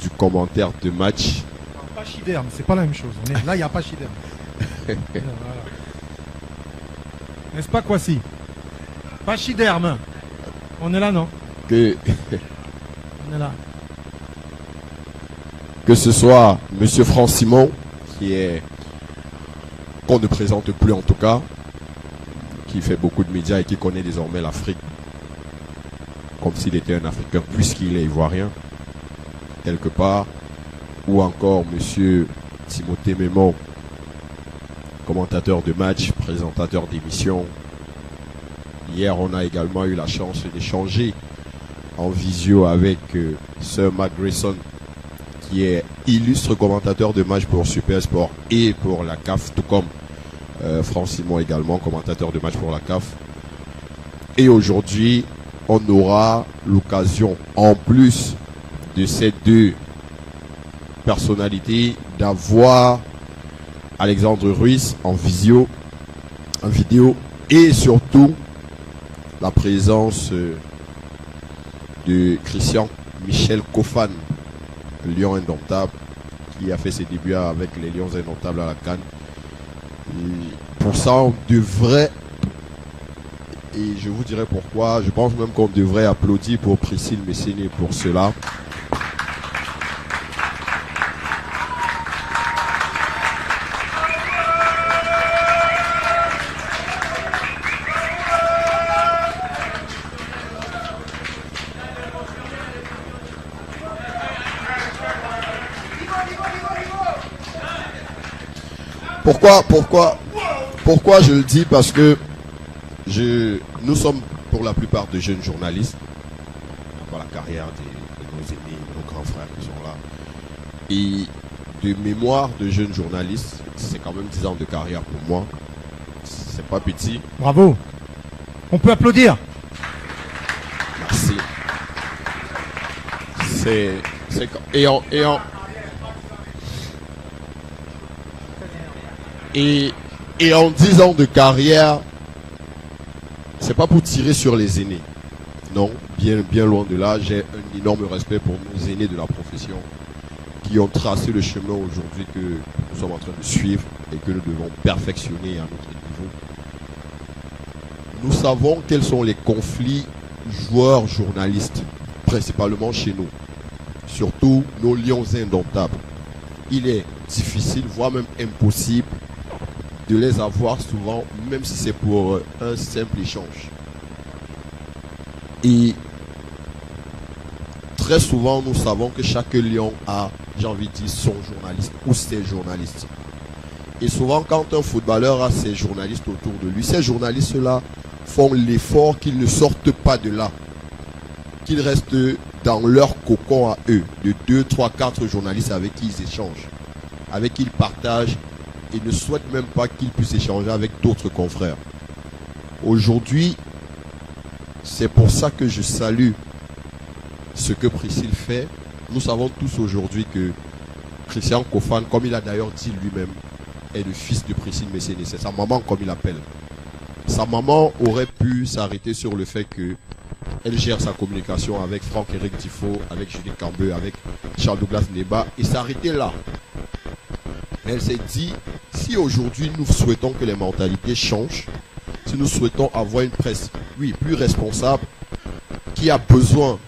du commentaire de match. Pachyderme, c'est pas la même chose. Là, il n'y a pas Pachyderme. Voilà. N'est-ce pas, Kwasi? Pachyderme. On est là, non? Que, On est là. que ce soit Monsieur Franc-Simon, qu'on ne présente plus en tout cas, qui fait beaucoup de médias et qui connaît désormais l'Afrique, comme s'il était un Africain, puisqu'il est ivoirien, quelque part, ou encore Monsieur Timothée Mémon, commentateur de match, présentateur d'émissions. Hier, on a également eu la chance d'échanger en visio avec Sir Mark Grayson, qui est illustre commentateur de match pour Super Sport et pour la CAF, tout comme Franc-Simon également, commentateur de match pour la CAF. Et aujourd'hui, on aura l'occasion, en plus de ces deux personnalités, d'avoir Alexandre Ruiz en vidéo, et surtout la présence de Christian Michel Kofan, le Lion indomptable, qui a fait ses débuts avec les Lions indomptables à la CAN. Pour ça, on devrait, et je vous dirai pourquoi, je pense même qu'on devrait applaudir pour Priscille Messéné pour cela. Pourquoi je le dis? Parce que nous sommes pour la plupart de jeunes journalistes. Dans la carrière de nos aînés, nos grands frères qui sont là. Et de mémoire de jeunes journalistes, c'est quand même 10 ans de carrière pour moi. C'est pas petit. Bravo. On peut applaudir. Merci. Et en 10 ans de carrière, c'est pas pour tirer sur les aînés. Non, bien loin de là. J'ai un énorme respect pour nos aînés de la profession qui ont tracé le chemin aujourd'hui que nous sommes en train de suivre et que nous devons perfectionner à notre niveau. Nous savons quels sont les conflits joueurs-journalistes, principalement chez nous. Surtout nos lions indomptables. Il est difficile, voire même impossible, de les avoir souvent, même si c'est pour un simple échange. Et très souvent, nous savons que chaque lion a, j'ai envie de dire, son journaliste ou ses journalistes. Et souvent, quand un footballeur a ses journalistes autour de lui, ces journalistes-là font l'effort qu'ils ne sortent pas de là, qu'ils restent dans leur cocon à eux, de 2, 3, 4 journalistes avec qui ils échangent, avec qui ils partagent, et ne souhaitent même pas qu'ils puissent échanger avec d'autres confrères. Aujourd'hui, c'est pour ça que je salue ce que Priscille fait. Nous savons tous aujourd'hui que Christian Kofan, comme il a d'ailleurs dit lui-même, est le fils de Priscille Messéné. C'est sa maman comme il l'appelle. Sa maman aurait pu s'arrêter sur le fait que elle gère sa communication avec Franck-Éric Tifo, avec Julie Cambeux, avec Charles-Douglas Neba, et s'arrêter là. Mais elle s'est dit, si aujourd'hui nous souhaitons que les mentalités changent, si nous souhaitons avoir une presse, oui, plus responsable, qui a besoin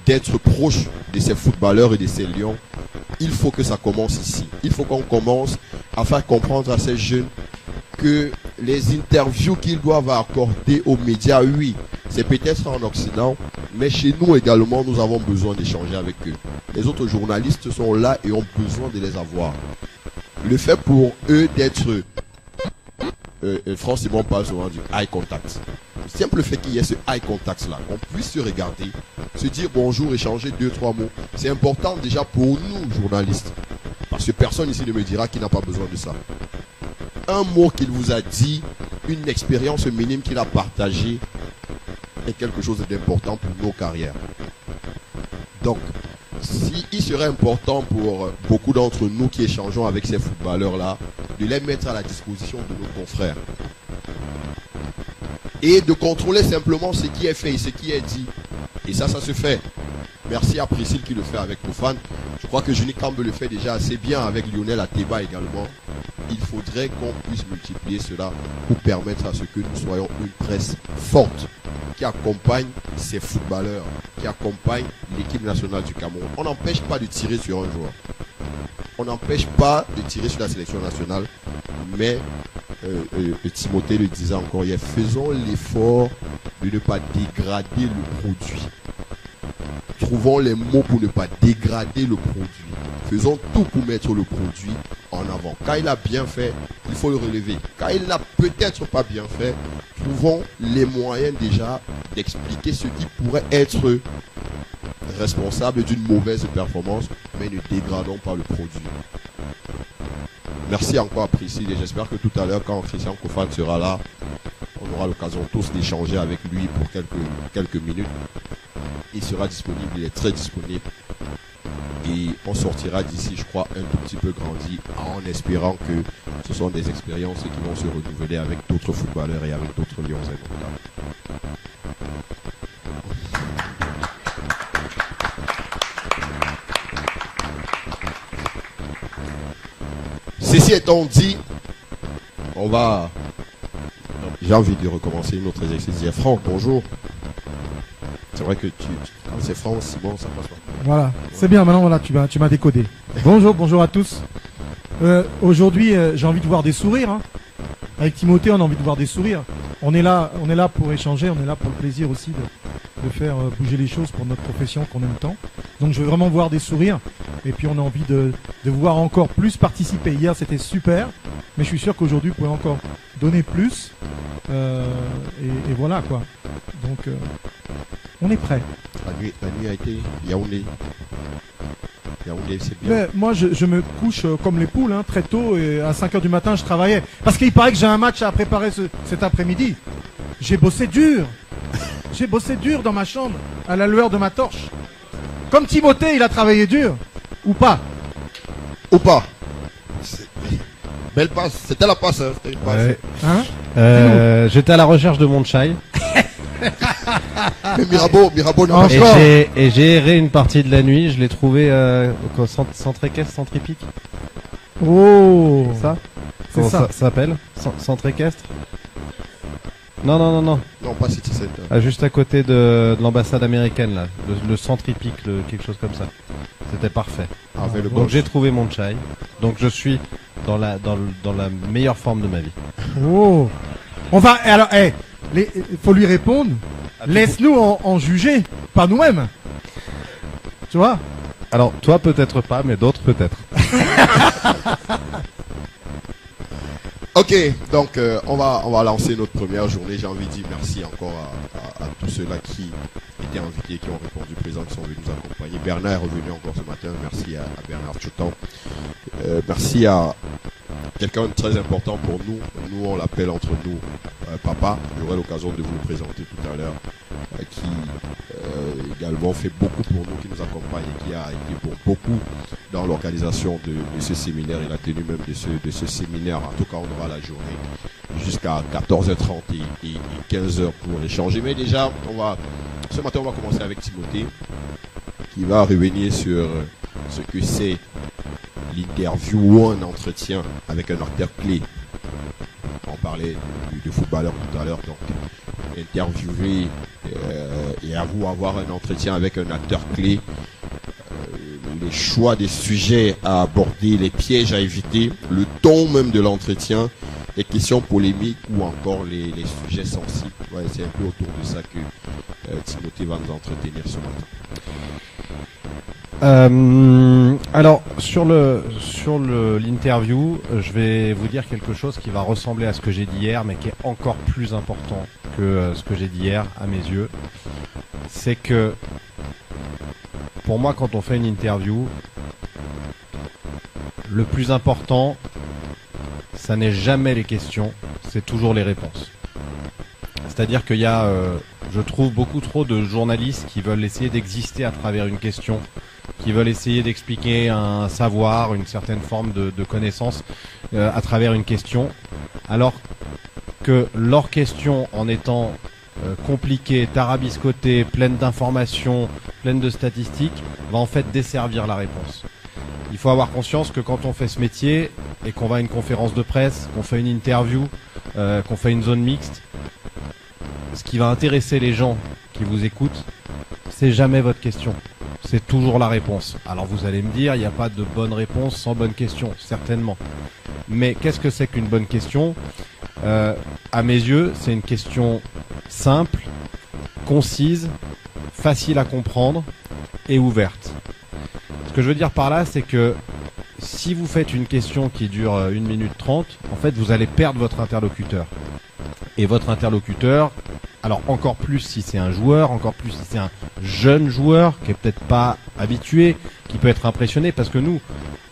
d'être proche de ces footballeurs et de ces lions, il faut que ça commence ici. Il faut qu'on commence à faire comprendre à ces jeunes que les interviews qu'ils doivent accorder aux médias, oui, c'est peut-être en Occident, mais chez nous également, nous avons besoin d'échanger avec eux. Les autres journalistes sont là et ont besoin de les avoir. Le fait pour eux d'être, Franc-Simon parle souvent du eye contact. Le simple fait qu'il y ait ce eye contact là, qu'on puisse se regarder, se dire bonjour, échanger 2, 3 mots, c'est important déjà pour nous journalistes. Parce que personne ici ne me dira qu'il n'a pas besoin de ça. Un mot qu'il vous a dit, une expérience minime qu'il a partagée, est quelque chose d'important pour nos carrières. Donc, il serait important pour beaucoup d'entre nous qui échangeons avec ces footballeurs-là, de les mettre à la disposition de nos confrères. Et de contrôler simplement ce qui est fait et ce qui est dit. Et ça se fait. merci à Priscille qui le fait avec nos fans. Je crois que Juni Kambe le fait déjà assez bien avec Lionel Ateba également. Il faudrait qu'on puisse multiplier cela pour permettre à ce que nous soyons une presse forte qui accompagne ces footballeurs, qui accompagne l'équipe nationale du Cameroun. On n'empêche pas de tirer sur un joueur. On n'empêche pas de tirer sur la sélection nationale, mais Timothée le disait encore hier, faisons l'effort de ne pas dégrader le produit. Trouvons les mots pour ne pas dégrader le produit. Faisons tout pour mettre le produit en avant. Quand il a bien fait, il faut le relever. Quand il n'a peut-être pas bien fait, trouvons les moyens déjà d'expliquer ce qui pourrait être responsable d'une mauvaise performance, mais ne dégradons pas le produit. Merci encore à Priscille et j'espère que tout à l'heure, quand Christian Kofan sera là, on aura l'occasion tous d'échanger avec lui pour quelques minutes. Il sera disponible, il est très disponible. Et on sortira d'ici, je crois, un tout petit peu grandi, en espérant que ce sont des expériences qui vont se renouveler avec d'autres footballeurs et avec d'autres Lions indomptables. Ceci étant dit, j'ai envie de recommencer une autre exercice. Franck, bonjour. C'est vrai que quand c'est Franck, Simon, ça passe pas. Voilà, c'est bien, maintenant voilà, tu m'as décodé. Bonjour à tous. Aujourd'hui, j'ai envie de voir des sourires. Hein. Avec Timothée, on a envie de voir des sourires. On est là pour échanger, on est là pour le plaisir aussi de faire bouger les choses pour notre profession qu'on aime tant. Donc je veux vraiment voir des sourires. Et puis on a envie de vous voir encore plus participer. Hier c'était super, mais je suis sûr qu'aujourd'hui vous pouvez encore donner plus. Et voilà quoi. Donc on est prêt. La nuit a été Yaoundé. Yaoundé, c'est bien. Mais moi je me couche comme les poules, hein, très tôt, et à 5h du matin je travaillais. Parce qu'il paraît que j'ai un match à préparer cet après-midi. J'ai bossé dur. J'ai bossé dur dans ma chambre, à la lueur de ma torche. Comme Timothée, il a travaillé dur. Ou pas? Ou pas. Belle passe, c'était la passe. Hein. C'était une passe. Ouais. Hein? J'étais à la recherche de mon chai. Mais Mirabeau n'a pas Encore. Et j'ai erré une partie de la nuit. Je l'ai trouvé centre équestre, centre hippique. Oh, Ça c'est Comment ça. ça s'appelle Centre équestre. Non. Non, pas City Center. Ah, juste à côté de l'ambassade américaine là. Le centre hippique, quelque chose comme ça. C'était parfait. Avec le Donc golf. j'ai trouvé mon chai. Donc je suis dans la meilleure forme de ma vie. Oh. On va, alors, faut lui répondre. Laisse-nous en juger, pas nous-mêmes. Tu vois? Alors toi peut-être pas, mais d'autres peut-être. Ok, donc on va lancer notre première journée. J'ai envie de dire merci encore à tous ceux-là qui étaient invités, qui ont répondu présents, qui sont venus nous accompagner. Bernard est revenu encore ce matin. Merci à Bernard Tchoutan. Merci à quelqu'un de très important pour nous. Nous, on l'appelle entre nous Papa. J'aurai l'occasion de vous le présenter tout à l'heure. Qui également fait beaucoup pour nous, qui nous accompagne et qui a été pour beaucoup dans l'organisation de ce séminaire et la tenue même de ce séminaire. En tout cas, on aura la journée jusqu'à 14h30 et 15h pour échanger. Mais déjà, ce matin, on va commencer avec Timothée qui va revenir sur ce que c'est l'interview ou un entretien avec un acteur clé. On parlait de footballeur tout à l'heure, donc interviewer et avoir un entretien avec un acteur clé, les choix des sujets à aborder, les pièges à éviter, le ton même de l'entretien, les questions polémiques ou encore les sujets sensibles. Ouais, c'est un peu autour de ça que Timothée va nous entretenir ce matin. Alors sur l'interview, je vais vous dire quelque chose qui va ressembler à ce que j'ai dit hier, mais qui est encore plus important que ce que j'ai dit hier à mes yeux. C'est que pour moi, quand on fait une interview, le plus important, ça n'est jamais les questions, c'est toujours les réponses. C'est-à-dire qu'il y a, je trouve, beaucoup trop de journalistes qui veulent essayer d'exister à travers une question, qui veulent essayer d'expliquer un savoir, une certaine forme de connaissance à travers une question, alors que leur question, en étant compliquée, tarabiscotée, pleine d'informations, pleine de statistiques, va en fait desservir la réponse. Il faut avoir conscience que quand on fait ce métier et qu'on va à une conférence de presse, qu'on fait une interview, qu'on fait une zone mixte, ce qui va intéresser les gens qui vous écoutent, c'est jamais votre question. C'est toujours la réponse. Alors vous allez me dire, il n'y a pas de bonne réponse sans bonne question, certainement. Mais qu'est-ce que c'est qu'une bonne question ? À mes yeux, c'est une question simple, concise, facile à comprendre et ouverte. Ce que je veux dire par là, c'est que si vous faites une question qui dure 1 minute 30, en fait, vous allez perdre votre interlocuteur. Et votre interlocuteur, alors encore plus si c'est un joueur, encore plus si c'est un jeune joueur qui est peut-être pas habitué, qui peut être impressionné, parce que nous,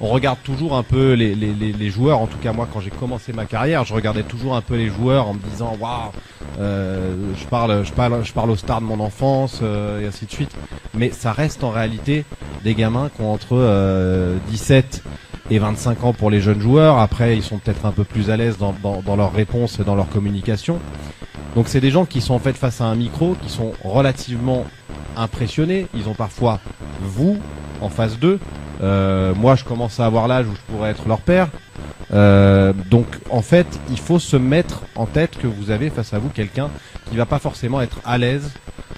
on regarde toujours un peu les joueurs. En tout cas, moi, quand j'ai commencé ma carrière, je regardais toujours un peu les joueurs en me disant waouh, je parle aux stars de mon enfance et ainsi de suite. Mais ça reste en réalité des gamins qui ont entre 17 et 25 ans pour les jeunes joueurs. Après, ils sont peut-être un peu plus à l'aise dans leurs réponses et dans leur communication. Donc, c'est des gens qui sont en fait face à un micro, qui sont relativement impressionnés. Ils ont parfois vous en face d'eux. Moi, je commence à avoir l'âge où je pourrais être leur père. Donc, en fait, il faut se mettre en tête que vous avez face à vous quelqu'un qui va pas forcément être à l'aise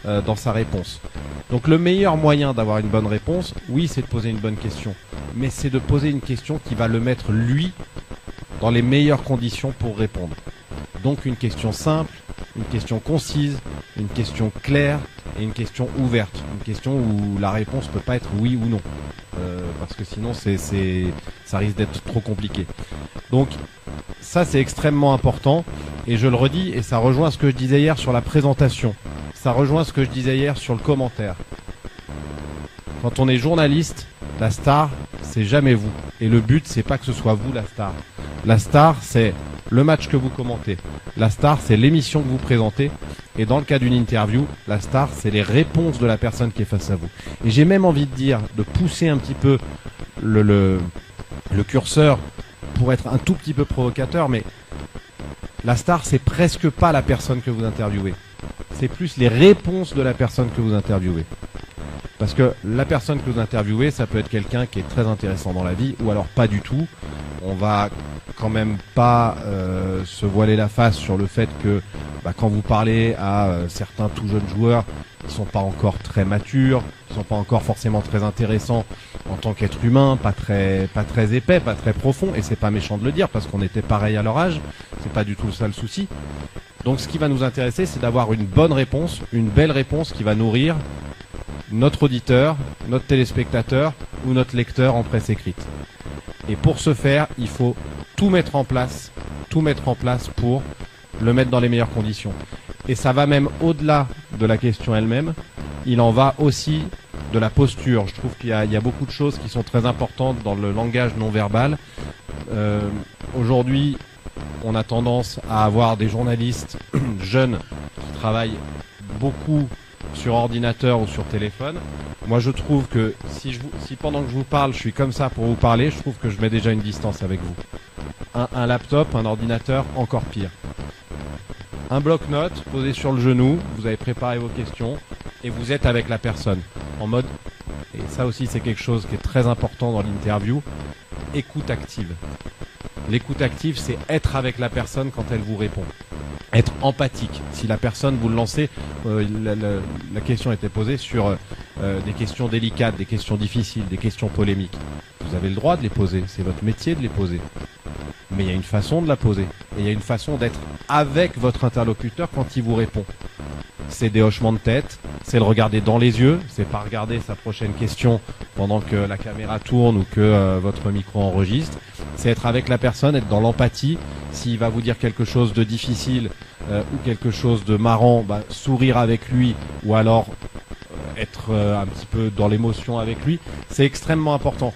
dans sa réponse. Donc, le meilleur moyen d'avoir une bonne réponse, oui, c'est de poser une bonne question. Mais c'est de poser une question qui va le mettre, lui, dans les meilleures conditions pour répondre. Donc, une question simple, une question concise, une question claire et une question ouverte. Une question où la réponse peut pas être oui ou non. Parce que sinon ça risque d'être trop compliqué. Donc ça c'est extrêmement important et je le redis et ça rejoint ce que je disais hier sur la présentation. Ça rejoint ce que je disais hier sur le commentaire. Quand on est journaliste, la star c'est jamais vous. Et le but c'est pas que ce soit vous la star. La star c'est le match que vous commentez. La star c'est l'émission que vous présentez. Et dans le cas d'une interview, la star, c'est les réponses de la personne qui est face à vous. Et j'ai même envie de dire, de pousser un petit peu le curseur pour être un tout petit peu provocateur, mais la star, c'est presque pas la personne que vous interviewez. C'est plus les réponses de la personne que vous interviewez. Parce que la personne que vous interviewez, ça peut être quelqu'un qui est très intéressant dans la vie, ou alors pas du tout. On va quand même pas se voiler la face sur le fait que quand vous parlez à certains tout jeunes joueurs qui sont pas encore très matures, qui sont pas encore forcément très intéressants en tant qu'être humain, pas très épais, pas très profond, et c'est pas méchant de le dire parce qu'on était pareil à leur âge, c'est pas du tout ça le souci. Donc ce qui va nous intéresser, c'est d'avoir une bonne réponse, une belle réponse qui va nourrir notre auditeur, notre téléspectateur ou notre lecteur en presse écrite. Et pour ce faire, il faut tout mettre en place pour le mettre dans les meilleures conditions. Et ça va même au-delà de la question elle-même. Il en va aussi de la posture. Je trouve qu'il y a beaucoup de choses qui sont très importantes dans le langage non verbal. Aujourd'hui, on a tendance à avoir des journalistes jeunes qui travaillent beaucoup sur ordinateur ou sur téléphone. Moi, je trouve que si pendant que je vous parle, je suis comme ça pour vous parler, je trouve que je mets déjà une distance avec vous. Un laptop, un ordinateur, encore pire. Un bloc-notes posé sur le genou, vous avez préparé vos questions et vous êtes avec la personne en mode, et ça aussi c'est quelque chose qui est très important dans l'interview, écoute active. L'écoute active, c'est être avec la personne quand elle vous répond. Être empathique. Si la personne, vous le lancez, la question était posée sur des questions délicates, des questions difficiles, des questions polémiques. Vous avez le droit de les poser, c'est votre métier de les poser. Mais il y a une façon de la poser. Et il y a une façon d'être avec votre interlocuteur quand il vous répond. C'est des hochements de tête, c'est le regarder dans les yeux, c'est pas regarder sa prochaine question pendant que la caméra tourne ou que votre micro enregistre. C'est être avec la personne, être dans l'empathie. S'il va vous dire quelque chose de difficile ou quelque chose de marrant, sourire avec lui ou alors être un petit peu dans l'émotion avec lui. C'est extrêmement important.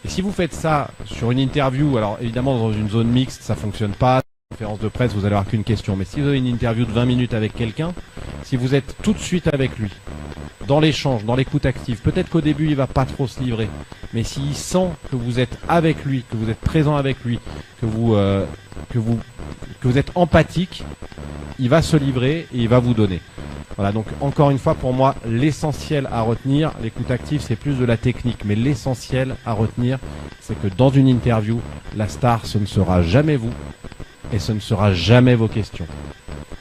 Et si vous faites ça sur une interview, alors évidemment dans une zone mixte, ça fonctionne pas. Conférence de presse, vous allez avoir qu'une question. Mais si vous avez une interview de 20 minutes avec quelqu'un, si vous êtes tout de suite avec lui, dans l'échange, dans l'écoute active, peut-être qu'au début il va pas trop se livrer, mais s'il sent que vous êtes avec lui, que vous êtes présent avec lui, que vous êtes empathique, il va se livrer et il va vous donner. Voilà, donc encore une fois, pour moi, l'essentiel à retenir, l'écoute active, c'est plus de la technique, mais l'essentiel à retenir, c'est que dans une interview, la star, ce ne sera jamais vous et ce ne sera jamais vos questions.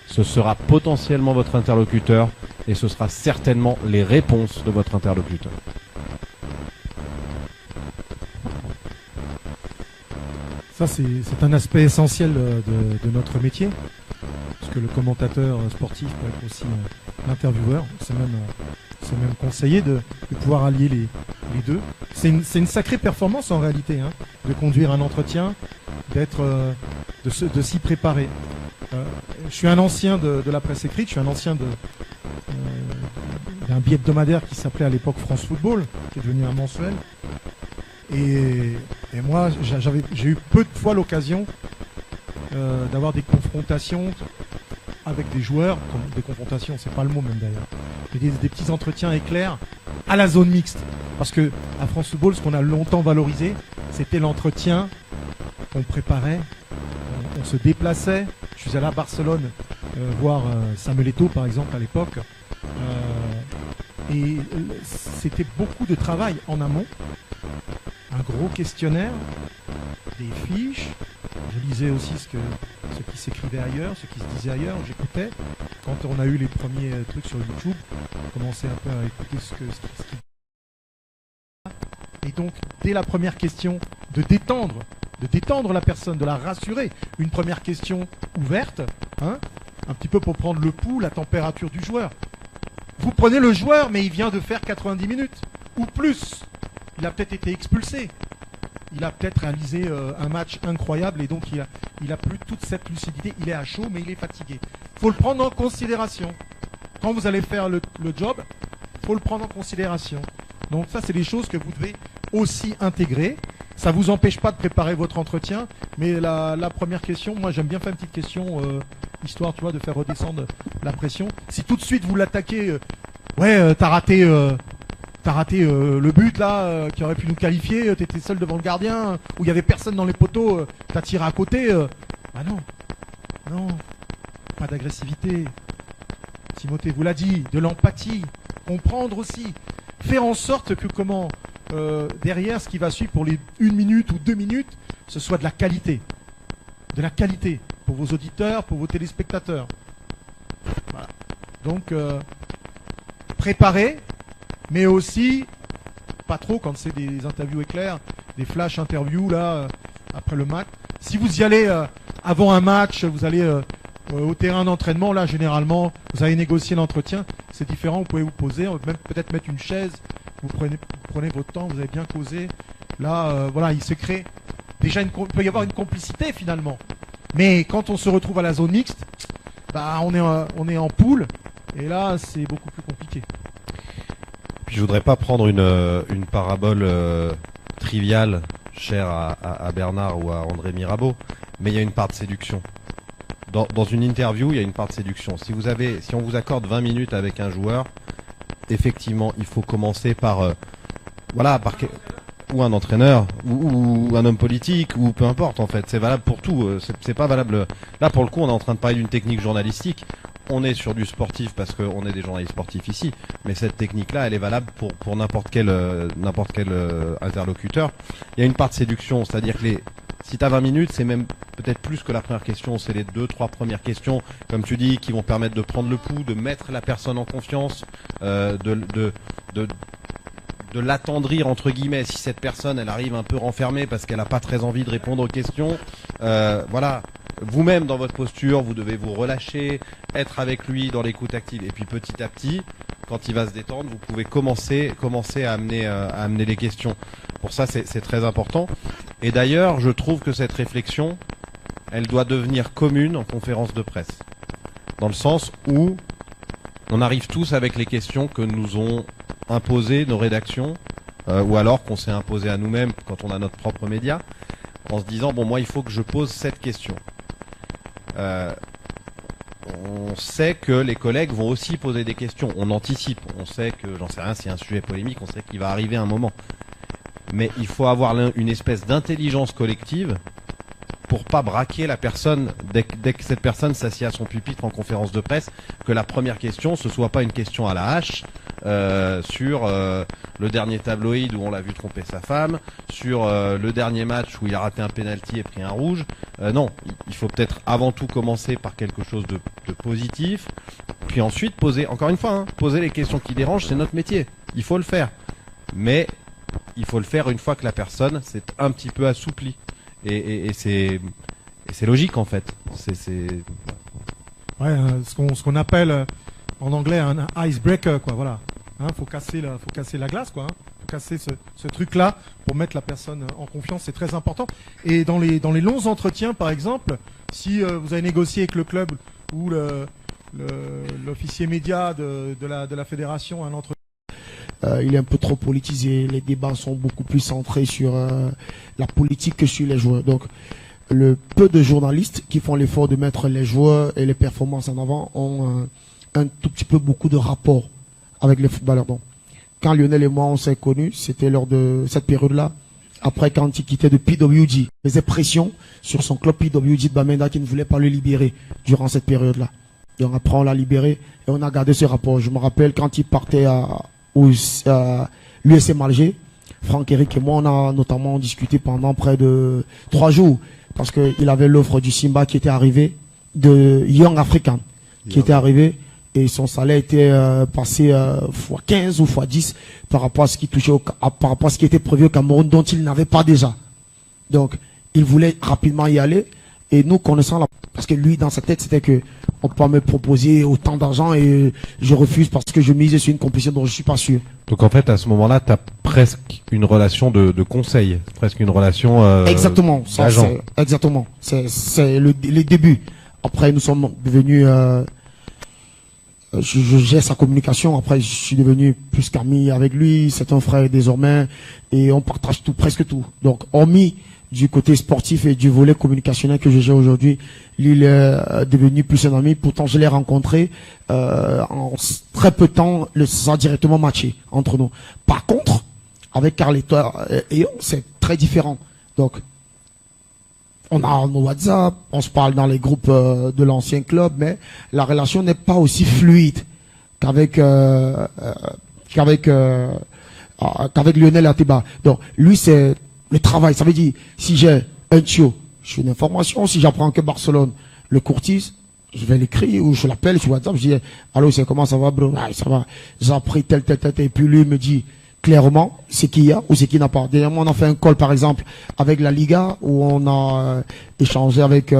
Ce sera potentiellement votre interlocuteur et ce sera certainement les réponses de votre interlocuteur. Ça, c'est un aspect essentiel de notre métier. Parce que le commentateur sportif peut être aussi l'intervieweur. C'est même conseillé de pouvoir allier les deux. C'est une sacrée performance en réalité, hein, de conduire un entretien, de s'y préparer. Je suis un ancien de la presse écrite, je suis un ancien d'un billet hebdomadaire qui s'appelait à l'époque France Football, qui est devenu un mensuel. Et moi, j'ai eu peu de fois l'occasion d'avoir des confrontations avec des joueurs, des confrontations, c'est pas le mot même d'ailleurs, mais des petits entretiens éclairs à la zone mixte. Parce que à France Football, ce qu'on a longtemps valorisé, c'était l'entretien qu'on préparait, on se déplaçait. Je suis allé à Barcelone voir Samuel Eto'o par exemple à l'époque, et c'était beaucoup de travail en amont, un gros questionnaire, des fiches. Je lisais aussi ce qui s'écrivait ailleurs, ce qui se disait ailleurs, j'écoutais. Quand on a eu les premiers trucs sur YouTube, on commençait un peu à écouter ce qui... Et donc, dès la première question, de détendre la personne, de la rassurer. Une première question ouverte, hein, un petit peu pour prendre le pouls, la température du joueur. Vous prenez le joueur, mais il vient de faire 90 minutes, ou plus. Il a peut-être été expulsé. Il a peut-être réalisé un match incroyable et donc il a plus toute cette lucidité. Il est à chaud, mais il est fatigué. Faut le prendre en considération. Quand vous allez faire le job, faut le prendre en considération. Donc ça, c'est des choses que vous devez aussi intégrer. Ça vous empêche pas de préparer votre entretien, mais la première question, moi j'aime bien faire une petite question, histoire, tu vois, de faire redescendre la pression. Si tout de suite vous l'attaquez, t'as raté le but là qui aurait pu nous qualifier, t'étais seul devant le gardien, où il y avait personne dans les poteaux, t'as tiré à côté. Ah non, pas d'agressivité. Timothée vous l'a dit, de l'empathie, comprendre aussi, faire en sorte que derrière ce qui va suivre pour les 1 minute ou 2 minutes, ce soit de la qualité. De la qualité pour vos auditeurs, pour vos téléspectateurs. Voilà. Donc, préparer, mais aussi, pas trop quand c'est des interviews éclairs, des flash interviews là, après le match. Si vous y allez avant un match, vous allez au terrain d'entraînement, là généralement, vous allez négocier l'entretien, c'est différent, vous pouvez vous poser, même peut-être mettre une chaise, vous prenez votre temps, vous avez bien causé. Là, voilà, il se crée déjà il peut y avoir une complicité finalement. Mais quand on se retrouve à la zone mixte, bah on est en poule, et là c'est beaucoup plus compliqué. Puis je voudrais pas prendre une parabole triviale, chère à Bernard ou à André Mirabeau, mais il y a une part de séduction. Dans une interview, il y a une part de séduction. Si on vous accorde 20 minutes avec un joueur, effectivement, il faut commencer par ou un entraîneur, ou un homme politique, ou peu importe en fait. C'est valable pour tout. C'est pas valable. Là, pour le coup, on est en train de parler d'une technique journalistique. On est sur du sportif parce qu'on est des journalistes sportifs ici, mais cette technique-là, elle est valable pour n'importe quel interlocuteur. Il y a une part de séduction, c'est-à-dire que si t'as 20 minutes, c'est même peut-être plus que la première question, c'est les 2-3 premières questions, comme tu dis, qui vont permettre de prendre le pouls, de mettre la personne en confiance, de l'attendrir entre guillemets si cette personne elle arrive un peu renfermée parce qu'elle n'a pas très envie de répondre aux questions. Voilà. Vous-même dans votre posture, vous devez vous relâcher, être avec lui dans l'écoute active, et puis petit à petit, quand il va se détendre, vous pouvez commencer à amener les questions. Pour ça, c'est très important. Et d'ailleurs, je trouve que cette réflexion, elle doit devenir commune en conférence de presse, dans le sens où on arrive tous avec les questions que nous ont imposées nos rédactions, ou alors qu'on s'est imposé à nous-mêmes quand on a notre propre média, en se disant bon, moi, il faut que je pose cette question. On sait que les collègues vont aussi poser des questions. On anticipe. On sait que, j'en sais rien, s'il y a un sujet polémique, on sait qu'il va arriver un moment. Mais il faut avoir une espèce d'intelligence collective pour pas braquer la personne dès que cette personne s'assied à son pupitre en conférence de presse, que la première question ce soit pas une question à la hache sur le dernier tabloïd où on l'a vu tromper sa femme, sur le dernier match où il a raté un penalty et pris un rouge. Non, il faut peut-être avant tout commencer par quelque chose de positif, puis ensuite poser, encore une fois, poser les questions qui dérangent, c'est notre métier. Il faut le faire, mais il faut le faire une fois que la personne s'est un petit peu assouplie. Et c'est logique en fait. Ouais, ce qu'on appelle en anglais un icebreaker, quoi. Voilà. Faut casser la glace, quoi. Faut casser ce truc-là pour mettre la personne en confiance. C'est très important. Et dans les longs entretiens, par exemple, si vous avez négocié avec le club ou l'officier média de la fédération un entretien. Il est un peu trop politisé. Les débats sont beaucoup plus centrés sur la politique que sur les joueurs. Donc, le peu de journalistes qui font l'effort de mettre les joueurs et les performances en avant ont un tout petit peu beaucoup de rapport avec les footballeurs. Donc, quand Lionel et moi on s'est connus, c'était lors de cette période-là. Après, quand il quittait de PWG, il faisait pression sur son club PWG de Bamenda qui ne voulait pas le libérer durant cette période-là. Donc après, on l'a libéré et on a gardé ce rapport. Je me rappelle quand il partait à l'USM Alger, Franck Eric et moi, on a notamment discuté pendant près de 3 jours parce qu'il avait l'offre du Simba qui était arrivé, de Young African qui était arrivé, et son salaire était passé x15 ou x10 par rapport à ce qui touchait par rapport à ce qui était prévu au Cameroun, dont il n'avait pas déjà. Donc, il voulait rapidement y aller, et nous connaissant parce que lui, dans sa tête, c'était que on peut pas me proposer autant d'argent et je refuse parce que je mise sur une compétition dont je suis pas sûr. Donc en fait, à ce moment-là, tu as presque une relation de conseil, presque une relation exactement, exactement. C'est les débuts. Après, nous sommes devenus je gère sa communication. Après, je suis devenu plus qu'ami avec lui. C'est un frère désormais et on partage tout, presque tout. Donc, hormis du côté sportif et du volet communicationnel que je gère aujourd'hui, lui, il est devenu plus un ami. Pourtant, je l'ai rencontré en très peu de temps, ça a directement matché entre nous. Par contre, avec Carleton et c'est très différent. Donc, on a nos WhatsApp, on se parle dans les groupes de l'ancien club, mais la relation n'est pas aussi fluide qu'avec Lionel Atiba. Donc, lui, c'est le travail. Ça veut dire, si j'ai un tuyau, je fais une information. Si j'apprends que Barcelone le courtise, je vais l'écrire ou je l'appelle sur WhatsApp. Je dis, allô, c'est comment ça va, bro? Ah, ça va. J'ai appris tel. Et puis lui me dit clairement ce qu'il y a ou ce qu'il n'a pas. Dernièrement, on a fait un call, par exemple, avec la Liga où on a échangé avec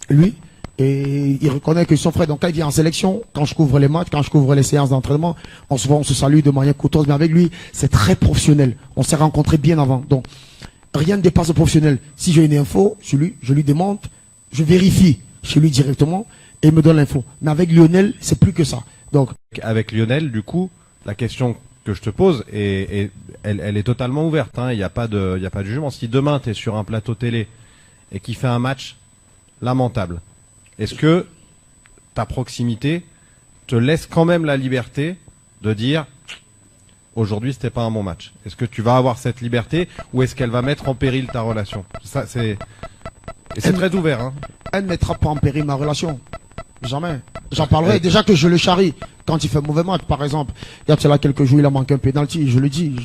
lui. Et il reconnaît que son frère, donc quand il vient en sélection, quand je couvre les matchs, quand je couvre les séances d'entraînement, on se salue de manière courtoise, mais avec lui, c'est très professionnel. On s'est rencontrés bien avant. Donc, rien ne dépasse le professionnel. Si j'ai une info sur lui, je lui demande, je vérifie chez lui directement et il me donne l'info. Mais avec Lionel, c'est plus que ça. Donc, avec Lionel, du coup, la question que je te pose, elle est totalement ouverte. Il n'y a pas de jugement. Si demain, tu es sur un plateau télé et qu'il fait un match lamentable, est-ce que ta proximité te laisse quand même la liberté de dire aujourd'hui c'était pas un bon match? Est-ce que tu vas avoir cette liberté ou est-ce qu'elle va mettre en péril ta relation? Ça c'est très ouvert. Elle ne mettra pas en péril ma relation. Jamais. J'en parlerai. Déjà que je le charrie quand il fait mauvais match, par exemple. Il y a là quelques jours, il a manqué un penalty. Je le dis.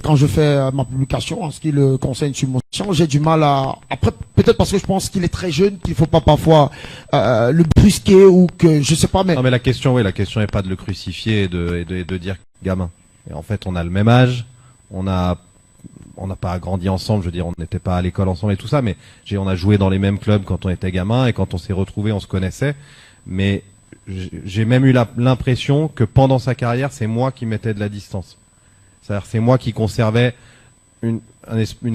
Quand je fais ma publication, en ce qui le concerne sur mon champ, j'ai du mal à. Après, peut-être parce que je pense qu'il est très jeune, qu'il faut pas parfois le brusquer ou que je sais pas. Mais non, mais la question est pas de le crucifier et de dire gamin. Et en fait, on a le même âge. On n'a pas grandi ensemble, je veux dire, on n'était pas à l'école ensemble et tout ça, mais on a joué dans les mêmes clubs quand on était gamin et quand on s'est retrouvés, on se connaissait. Mais j'ai même eu l'impression que pendant sa carrière, c'est moi qui mettais de la distance. C'est-à-dire, c'est moi qui conservais une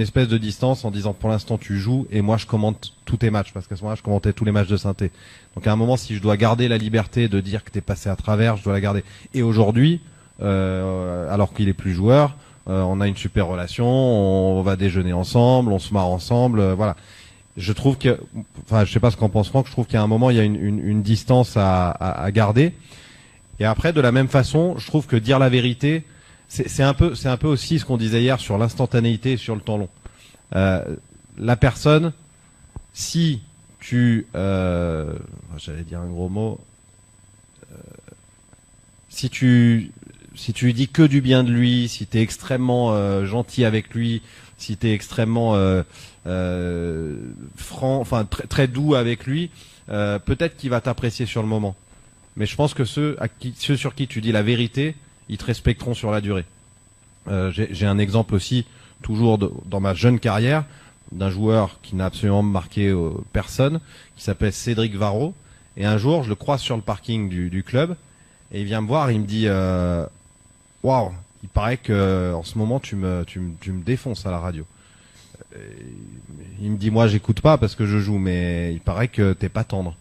espèce de distance en disant pour l'instant tu joues et moi je commente tous tes matchs, parce qu'à ce moment-là je commentais tous les matchs de Saint-Étienne. Donc à un moment, si je dois garder la liberté de dire que t'es passé à travers, je dois la garder. Et aujourd'hui, alors qu'il est plus joueur, on a une super relation, on va déjeuner ensemble, on se marre ensemble, voilà. Je trouve que, enfin, je sais pas ce qu'en pense Franck, je trouve qu'il y a un moment, il y a une distance à garder. Et après, de la même façon, je trouve que dire la vérité, c'est un peu aussi ce qu'on disait hier sur l'instantanéité et sur le temps long. La personne, si tu, j'allais dire un gros mot, si tu lui dis que du bien de lui, si tu es extrêmement gentil avec lui, si tu es extrêmement franc, enfin très doux avec lui, peut-être qu'il va t'apprécier sur le moment. Mais je pense que ceux sur qui tu dis la vérité, ils te respecteront sur la durée. J'ai un exemple aussi, toujours dans ma jeune carrière, d'un joueur qui n'a absolument marqué personne, qui s'appelle Cédric Varro. Et un jour, je le croise sur le parking du club, et il vient me voir, il me dit waouh, il paraît que en ce moment tu me défonces à la radio. Il me dit moi j'écoute pas parce que je joue, mais il paraît que t'es pas tendre.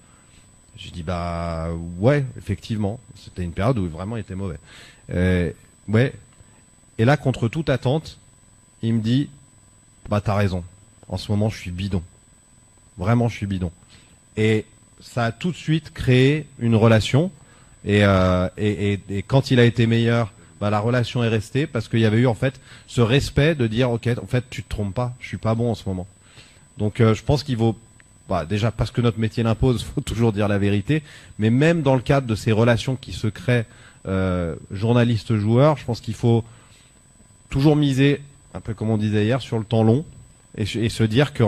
J'ai dit bah ouais, effectivement, c'était une période où vraiment il était mauvais. Ouais. Et là, contre toute attente, il me dit bah t'as raison. En ce moment, je suis bidon. Vraiment, je suis bidon. Et ça a tout de suite créé une relation. Et quand il a été meilleur, bah, la relation est restée parce qu'il y avait eu en fait ce respect de dire ok, en fait tu te trompes pas, je suis pas bon en ce moment. Donc je pense qu'il vaut déjà parce que notre métier l'impose, faut toujours dire la vérité. Mais même dans le cadre de ces relations qui se créent journaliste-joueur, je pense qu'il faut toujours miser un peu comme on disait hier sur le temps long et se dire que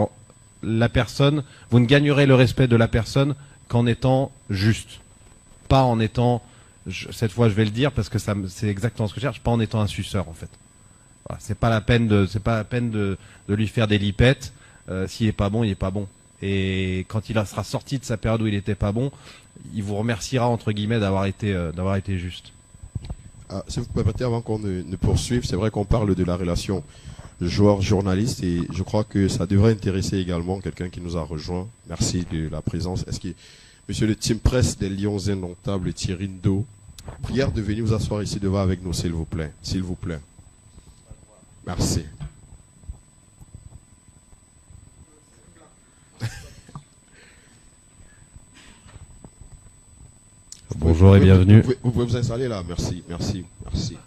la personne, vous ne gagnerez le respect de la personne qu'en étant juste. Pas en étant, cette fois je vais le dire parce que c'est exactement ce que je cherche, pas en étant un suceur en fait. Voilà, c'est pas la peine de lui faire des lipettes. S'il est pas bon, il est pas bon. Et quand il sera sorti de sa période où il était pas bon, il vous remerciera entre guillemets d'avoir été juste. Si vous permettez, avant qu'on ne poursuive, c'est vrai qu'on parle de la relation joueur-journaliste et je crois que ça devrait intéresser également quelqu'un qui nous a rejoint. Merci de la présence. Est-ce que Monsieur le team presse des Lions Indomptables, Thierry Ndo, prière de venir vous asseoir ici devant avec nous, s'il vous plaît. S'il vous plaît. Merci. Bonjour et bienvenue. Vous pouvez vous installer là. Merci, merci, merci.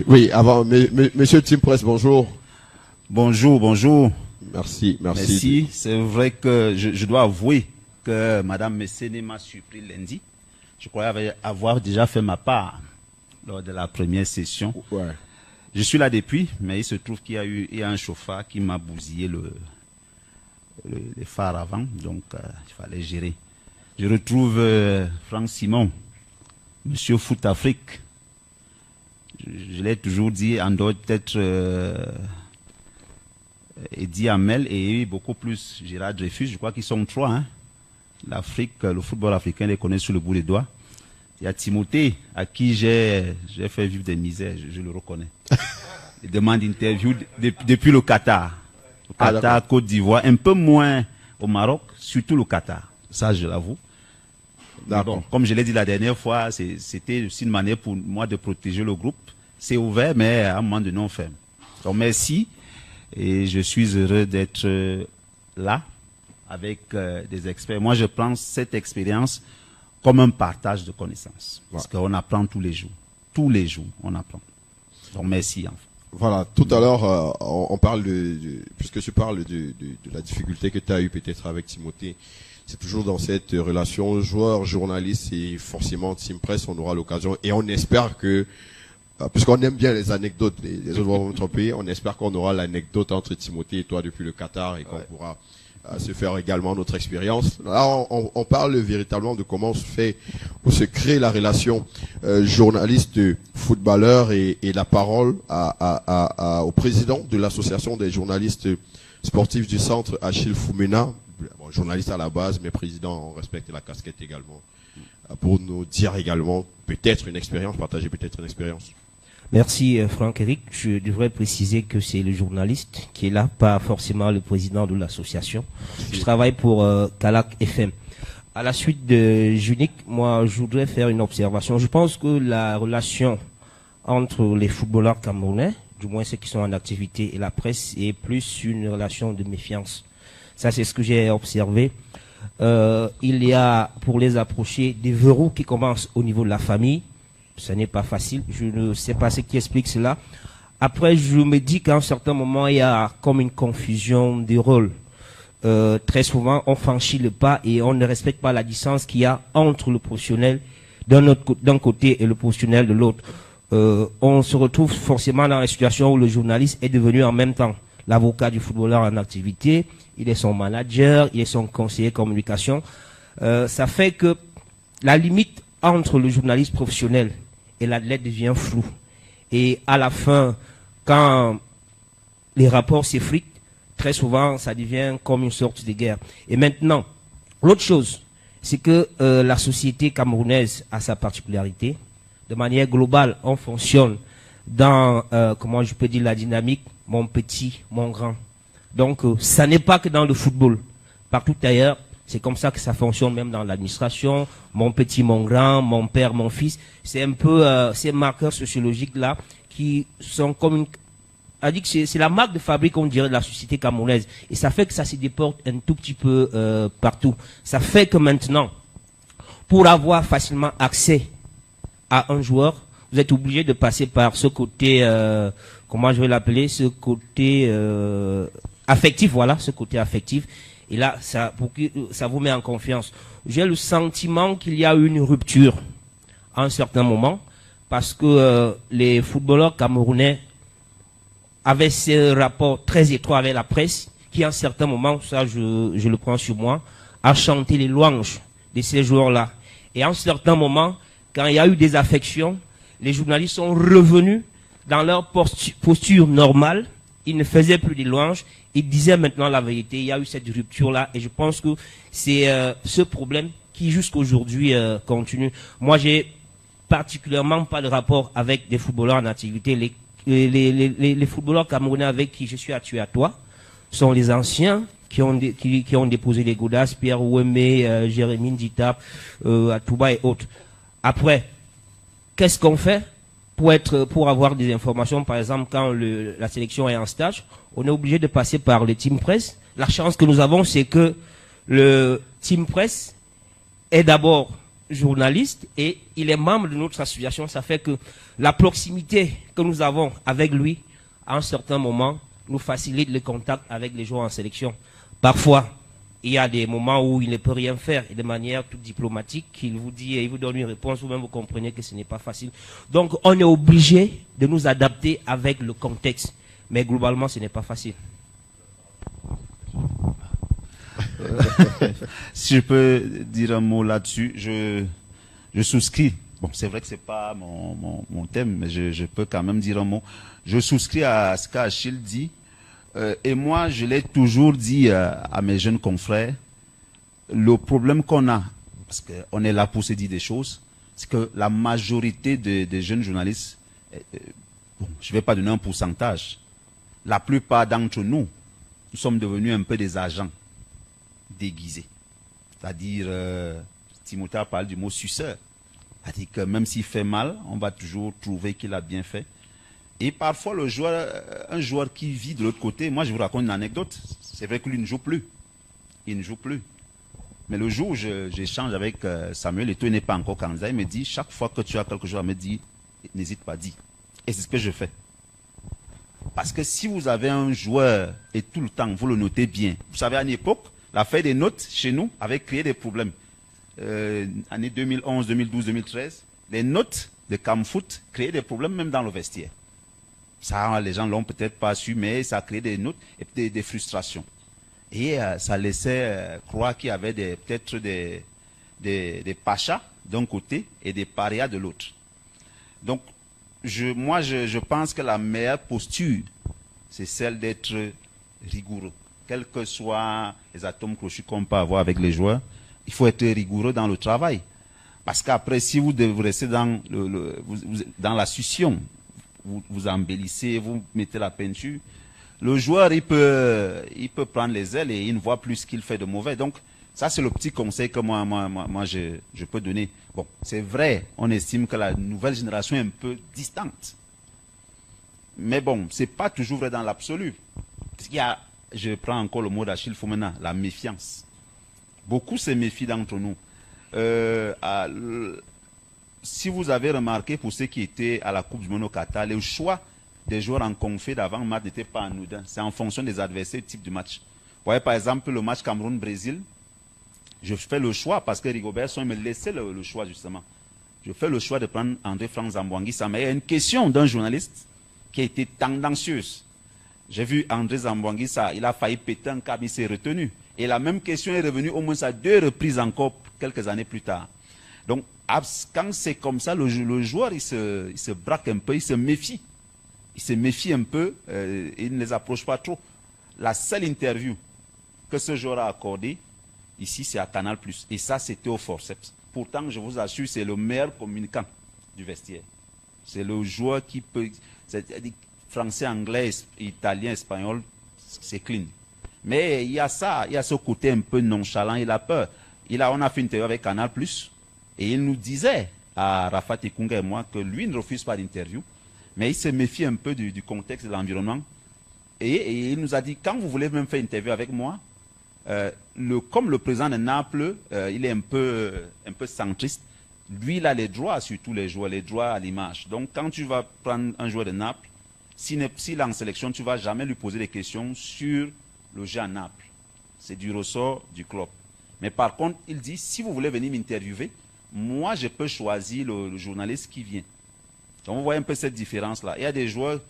Oui, avant, monsieur Team Press, bonjour. Bonjour. Merci. Merci. C'est vrai que je dois avouer que Madame Messene m'a surpris lundi. Je croyais avoir déjà fait ma part lors de la première session. Ouais. Je suis là depuis, mais il se trouve qu'il y a un chauffard qui m'a bousillé les phares avant, donc il fallait gérer. Je retrouve Franck Simon, Monsieur Foot Afrique. Je l'ai toujours dit, en dehors peut-être Eddie Hamel et beaucoup plus Gérard Dreyfus, je crois qu'ils sont trois. Hein. L'Afrique, le football africain les connaît sur le bout des doigts. Il y a Timothée, à qui j'ai fait vivre des misères, je le reconnais. Il demande interview depuis le Qatar. Le Qatar, Côte d'Ivoire, un peu moins au Maroc, surtout le Qatar. Ça, je l'avoue. Bon, comme je l'ai dit la dernière fois, c'était aussi une manière pour moi de protéger le groupe. C'est ouvert, mais à un moment donné, on ferme. Donc, merci. Et je suis heureux d'être là avec des experts. Moi, je prends cette expérience comme un partage de connaissances. Parce qu'on apprend tous les jours. Tous les jours, on apprend. Donc, merci. Enfin. Voilà, tout à l'heure, on parle puisque tu parles de la difficulté que tu as eu peut-être avec Timothée. C'est toujours dans cette relation joueur-journaliste et forcément Team Press, on aura l'occasion et on espère que, puisqu'on aime bien les anecdotes, les autres vont me tromper, on espère qu'on aura l'anecdote entre Timothée et toi depuis le Qatar et qu'on pourra se faire également notre expérience. Là, on parle véritablement de comment se fait ou se crée la relation journaliste-footballeur et la parole au président de l'association des journalistes sportifs du centre, Achille Foumena. Bon, journaliste à la base, mais président, on respecte la casquette également. Pour nous dire également peut-être une expérience, partager peut-être une expérience. Merci Franck-Éric. Je devrais préciser que c'est le journaliste qui est là, pas forcément le président de l'association. Je travaille pour Kalak FM. À la suite de Junique, moi je voudrais faire une observation. Je pense que la relation entre les footballeurs camerounais, du moins ceux qui sont en activité, et la presse est plus une relation de méfiance. Ça, c'est ce que j'ai observé. Il y a, pour les approcher, des verrous qui commencent au niveau de la famille. Ce n'est pas facile. Je ne sais pas ce qui explique cela. Après, je me dis qu'à un certain moment, il y a comme une confusion des rôles. Très souvent, on franchit le pas et on ne respecte pas la distance qu'il y a entre le professionnel d'un côté et le professionnel de l'autre. On se retrouve forcément dans la situation où le journaliste est devenu en même temps l'avocat du footballeur en activité, il est son manager, il est son conseiller communication. Ça fait que la limite entre le journaliste professionnel et l'athlète devient floue. Et à la fin, quand les rapports s'effritent, très souvent, ça devient comme une sorte de guerre. Et maintenant, l'autre chose, c'est que la société camerounaise a sa particularité. De manière globale, on fonctionne dans, comment je peux dire, la dynamique, mon petit, mon grand. Donc, ça n'est pas que dans le football. Partout ailleurs, c'est comme ça que ça fonctionne, même dans l'administration. Mon petit, mon grand, mon père, mon fils. C'est un peu ces marqueurs sociologiques-là qui sont comme une... a dit que c'est la marque de fabrique, on dirait, de la société camerounaise. Et ça fait que ça se déporte un tout petit peu partout. Ça fait que maintenant, pour avoir facilement accès à un joueur, vous êtes obligé de passer par ce côté, comment je vais l'appeler, ce côté affectif, voilà, ce côté affectif. Et là, ça vous met en confiance. J'ai le sentiment qu'il y a eu une rupture à un certain moment, parce que les footballeurs camerounais avaient ces rapports très étroits avec la presse, qui à un certain moment, ça je le prends sur moi, a chanté les louanges de ces joueurs-là. Et à un certain moment, quand il y a eu des affections, les journalistes sont revenus dans leur posture normale. Ils ne faisaient plus des louanges. Ils disaient maintenant la vérité. Il y a eu cette rupture-là. Et je pense que c'est ce problème qui jusqu'aujourd'hui continue. Moi, j'ai particulièrement pas de rapport avec des footballeurs en activité. Les footballeurs camerounais avec qui je suis à toi sont les anciens qui ont déposé les godasses, Pierre Ouémé, Jérémy Ndita, Atouba et autres. Après, qu'est-ce qu'on fait pour avoir des informations? Par exemple, quand la sélection est en stage, on est obligé de passer par le team press. La chance que nous avons, c'est que le team press est d'abord journaliste et il est membre de notre association. Ça fait que la proximité que nous avons avec lui, à un certain moment, nous facilite le contact avec les joueurs en sélection. Parfois, il y a des moments où il ne peut rien faire et de manière toute diplomatique, il vous dit et il vous donne une réponse, vous-même vous comprenez que ce n'est pas facile. Donc, on est obligé de nous adapter avec le contexte. Mais globalement, ce n'est pas facile. Si je peux dire un mot là-dessus, je souscris. Bon, c'est vrai que c'est pas mon thème, mais je peux quand même dire un mot. Je souscris à ce qu'Achille dit. Et moi, je l'ai toujours dit à mes jeunes confrères, le problème qu'on a, parce qu'on est là pour se dire des choses, c'est que la majorité des jeunes journalistes, bon, je ne vais pas donner un pourcentage, la plupart d'entre nous, nous sommes devenus un peu des agents déguisés. C'est-à-dire, Timothée parle du mot suceur. C'est-à-dire que même s'il fait mal, on va toujours trouver qu'il a bien fait. Et parfois, un joueur qui vit de l'autre côté, moi je vous raconte une anecdote, c'est vrai que lui ne joue plus. Il ne joue plus. Mais le jour où j'échange avec Samuel, et toi il n'est pas encore candidat, il me dit, chaque fois que tu as quelque chose à me dire, n'hésite pas, dis. Et c'est ce que je fais. Parce que si vous avez un joueur, et tout le temps, vous le notez bien, vous savez, à une époque, la feuille des notes chez nous avait créé des problèmes. Année 2011, 2012, 2013, les notes de Camfoot créaient des problèmes même dans le vestiaire. Ça, les gens l'ont peut-être pas su, mais ça a créé des notes et des frustrations. Et ça laissait croire qu'il y avait peut-être des pachas d'un côté et des parias de l'autre. Donc, moi, je pense que la meilleure posture, c'est celle d'être rigoureux. Quels que soient les atomes crochus qu'on peut avoir avec les joueurs, il faut être rigoureux dans le travail. Parce qu'après, si vous devez rester dans la succion, vous embellissez, vous mettez la peinture, le joueur, il peut prendre les ailes et il ne voit plus ce qu'il fait de mauvais. Donc, ça, c'est le petit conseil que moi je peux donner. Bon, c'est vrai, on estime que la nouvelle génération est un peu distante. Mais bon, c'est pas toujours vrai dans l'absolu. Parce qu'il y a je prends encore le mot d'Achille Foumena, la méfiance. Beaucoup se méfient d'entre nous. Si vous avez remarqué, pour ceux qui étaient à la Coupe du Monde au Qatar, le choix des joueurs en confé d'avant-match n'était pas anodin. C'est en fonction des adversaires, type du match. Vous voyez, par exemple, le match Cameroun-Brésil, je fais le choix, parce que Rigobert me laissait le choix, justement. Je fais le choix de prendre André-Franck Zambouanguissa. Mais il y a une question d'un journaliste qui a été tendancieuse. J'ai vu André Zambouanguissa, il a failli péter un câble, il s'est retenu. Et la même question est revenue au moins à 2 reprises encore, quelques années plus tard. Donc, quand c'est comme ça, le joueur, il se braque un peu, il se méfie. Il se méfie un peu, il ne les approche pas trop. La seule interview que ce joueur a accordée, ici, c'est à Canal+. Et ça, c'était au forceps. Pourtant, je vous assure, c'est le meilleur communicant du vestiaire. C'est le joueur qui peut... Français, anglais, italien, espagnol, c'est clean. Mais il y a ça, il y a ce côté un peu nonchalant, il a peur. On a fait une interview avec Canal+, et il nous disait, à Rafa Tekunga et moi, que lui ne refuse pas d'interview, mais il se méfie un peu du contexte de l'environnement. Et il nous a dit, quand vous voulez même faire une interview avec moi, comme le président de Naples, il est un peu centriste, lui, il a les droits sur tous les joueurs, les droits à l'image. Donc, quand tu vas prendre un joueur de Naples, s'il est en sélection, tu ne vas jamais lui poser des questions sur le jeu à Naples. C'est du ressort du club. Mais par contre, il dit, si vous voulez venir m'interviewer, moi, je peux choisir le journaliste qui vient. Donc, vous voyez un peu cette différence-là. Il y a des joueurs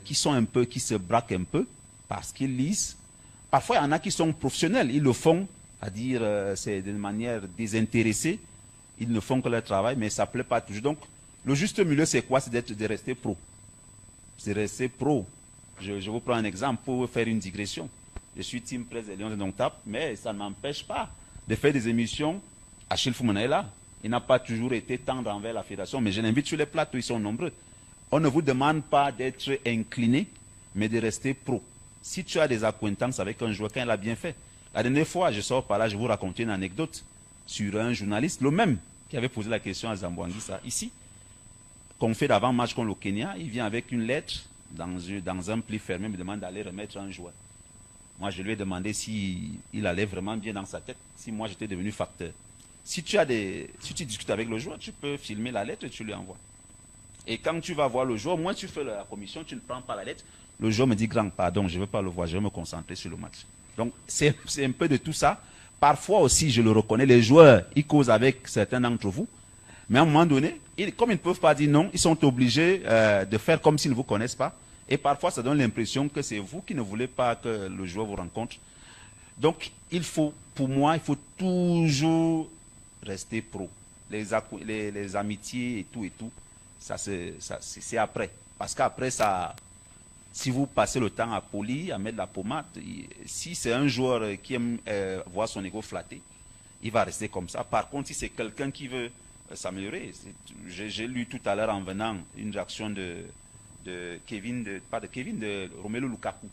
qui se braquent un peu parce qu'ils lisent. Parfois, il y en a qui sont professionnels. Ils le font, c'est-à-dire, c'est d'une manière désintéressée. Ils ne font que leur travail, mais ça ne plaît pas toujours. Donc, le juste milieu, c'est quoi? C'est de rester pro. C'est rester pro. Je vous prends un exemple pour faire une digression. Je suis team presse des Lions de Nongtap, mais ça ne m'empêche pas de faire des émissions. Achille Foumena est là. Il n'a pas toujours été tendre envers la fédération, mais je l'invite sur les plateaux, ils sont nombreux. On ne vous demande pas d'être incliné, mais de rester pro. Si tu as des acquaintances avec un joueur, quand il a bien fait. La dernière fois, je sors par là, je vous raconter une anecdote sur un journaliste, le même, qui avait posé la question à Zambouanguissa, ici, qu'on fait d'avant-match contre le Kenya, il vient avec une lettre dans un pli fermé, me demande d'aller remettre un joueur. Moi, je lui ai demandé s'il allait vraiment bien dans sa tête, si moi j'étais devenu facteur. Si tu discutes avec le joueur, tu peux filmer la lettre et tu lui envoies. Et quand tu vas voir le joueur, moi tu fais la commission, tu ne prends pas la lettre. Le joueur me dit, grand, pardon, je ne veux pas le voir, je vais me concentrer sur le match. Donc, c'est un peu de tout ça. Parfois aussi, je le reconnais, les joueurs, ils causent avec certains d'entre vous. Mais à un moment donné, comme ils ne peuvent pas dire non, ils sont obligés de faire comme s'ils ne vous connaissent pas. Et parfois, ça donne l'impression que c'est vous qui ne voulez pas que le joueur vous rencontre. Donc, pour moi, il faut toujours rester pro. Les amitiés et tout, ça c'est après. Parce qu'après, si vous passez le temps à polir, à mettre la pommade, si c'est un joueur qui aime voir son ego flatté, il va rester comme ça. Par contre, si c'est quelqu'un qui veut s'améliorer, j'ai lu tout à l'heure en venant une réaction de Romelu Lukaku.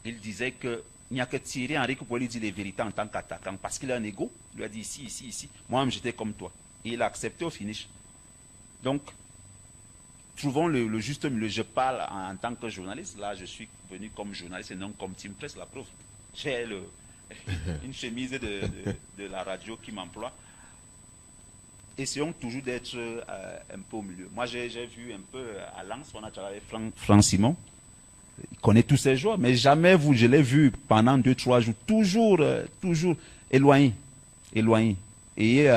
Il disait que il n'y a que Thierry Henry qui pouvait lui dire les vérités en tant qu'attaquant parce qu'il a un ego. Il lui a dit ici. Moi-même, j'étais comme toi. Et il a accepté au finish. Donc, trouvons le juste milieu. Je parle en tant que journaliste. Là, je suis venu comme journaliste et non comme team presse, la preuve. J'ai une chemise de la radio qui m'emploie. Essayons toujours d'être un peu au milieu. Moi, j'ai vu un peu à Lens, on a travaillé avec Franck Simon. Il connaît tous ces joueurs, mais jamais je l'ai vu pendant 2-3 jours. Toujours éloigné. Et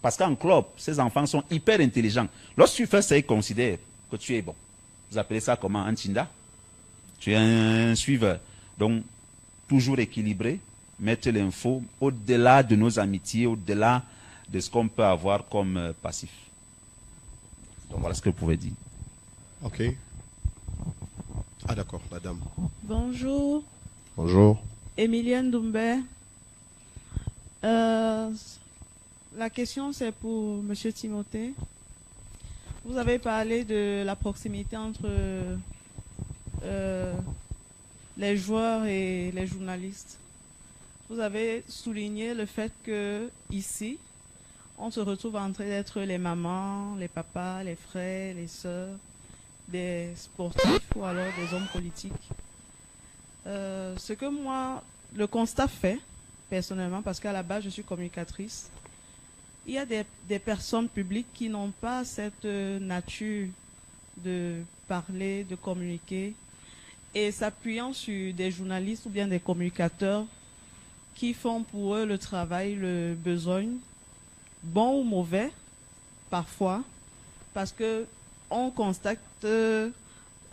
parce qu'en club, ces enfants sont hyper intelligents. Lorsque tu fais ça, ils considèrent que tu es bon. Vous appelez ça comment? Un Tinda? Tu es un suiveur. Donc, toujours équilibré, mettre l'info au-delà de nos amitiés, au-delà de ce qu'on peut avoir comme passif. Donc, voilà ce que vous pouvez dire. Ok. Ah d'accord, madame. Bonjour. Bonjour. Emilienne Doumbé. La question c'est pour Monsieur Timothée. Vous avez parlé de la proximité entre les joueurs et les journalistes. Vous avez souligné le fait que ici, on se retrouve en train d'être les mamans, les papas, les frères, les sœurs des sportifs ou alors des hommes politiques. Ce que moi, le constat fait, personnellement, parce qu'à la base, je suis communicatrice, il y a des personnes publiques qui n'ont pas cette nature de parler, de communiquer, et s'appuyant sur des journalistes ou bien des communicateurs qui font pour eux le travail, le besoin, bon ou mauvais, parfois, parce que on constate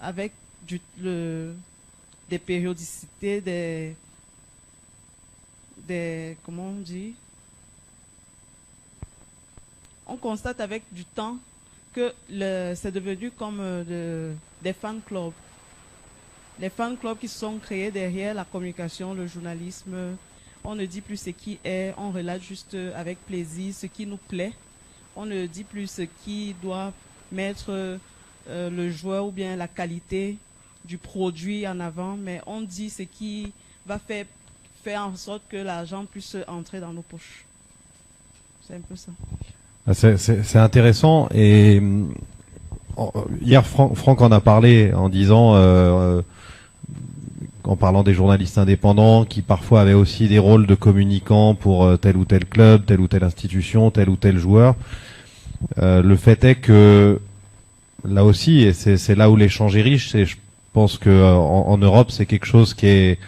avec des périodicités, comment on dit, on constate avec du temps que c'est devenu comme des fan clubs. Les fan clubs qui se sont créés derrière la communication, le journalisme. On ne dit plus ce qui est, on relate juste avec plaisir ce qui nous plaît. On ne dit plus ce qui doit mettre le joueur ou bien la qualité du produit en avant, mais on dit ce qui va faire en sorte que l'argent puisse entrer dans nos poches. C'est un peu ça. C'est intéressant, et hier Franck en a parlé en disant, en parlant des journalistes indépendants qui parfois avaient aussi des rôles de communicants pour tel ou tel club, telle ou telle institution, tel ou tel joueur. Le fait est que là aussi, et c'est là où l'échange est riche, je pense que en Europe c'est quelque chose qui est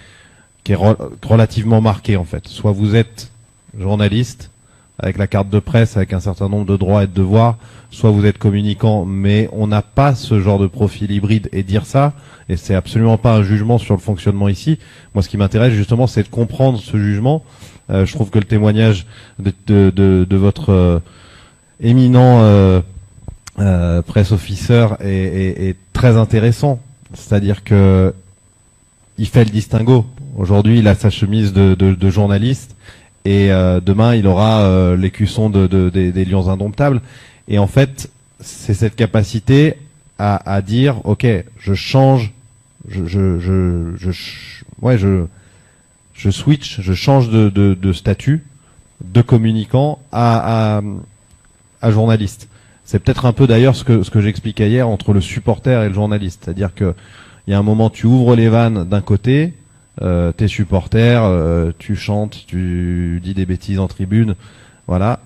relativement marqué en fait. Soit vous êtes journaliste avec la carte de presse, avec un certain nombre de droits et de devoirs, soit vous êtes communicant, mais on n'a pas ce genre de profil hybride, et dire ça, et c'est absolument pas un jugement sur le fonctionnement ici. Moi, ce qui m'intéresse justement, c'est de comprendre ce jugement. Je trouve que le témoignage de votre éminent press officer est très intéressant. C'est-à-dire que il fait le distinguo. Aujourd'hui, il a sa chemise de journaliste, et demain, il aura l'écusson des Lions Indomptables. Et en fait, c'est cette capacité à dire, ok, je change, je switch, je change de statut de communicant à journaliste. C'est peut-être un peu d'ailleurs ce que j'expliquais hier entre le supporter et le journaliste. C'est-à-dire que il y a un moment, tu ouvres les vannes d'un côté, t'es supporter, tu chantes, tu dis des bêtises en tribune, voilà.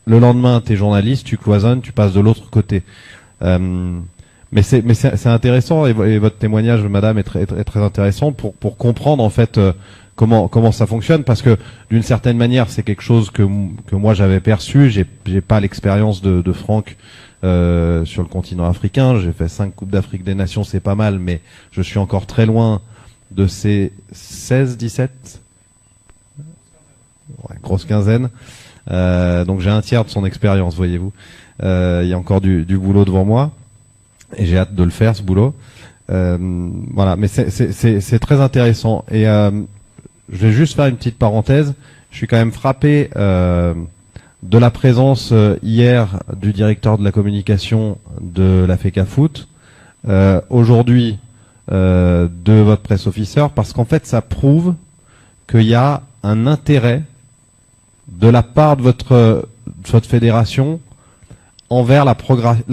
Le lendemain, t'es journaliste, tu cloisonnes, tu passes de l'autre côté. Mais c'est intéressant, et votre témoignage, madame, est très intéressant pour comprendre en fait comment ça fonctionne, parce que d'une certaine manière, c'est quelque chose que moi j'avais perçu. J'ai pas l'expérience de Franck sur le continent africain. J'ai fait 5 Coupes d'Afrique des Nations, c'est pas mal, mais je suis encore très loin de ces 16, 17, ouais, grosse quinzaine. Donc j'ai un tiers de son expérience, voyez-vous. Il y a encore du boulot devant moi, et j'ai hâte de le faire, ce boulot. Voilà, mais c'est très intéressant. Et je vais juste faire une petite parenthèse. Je suis quand même frappé de la présence hier du directeur de la communication de la FECAFOOT, aujourd'hui de votre press officer, parce qu'en fait ça prouve qu'il y a un intérêt de la part de votre fédération envers la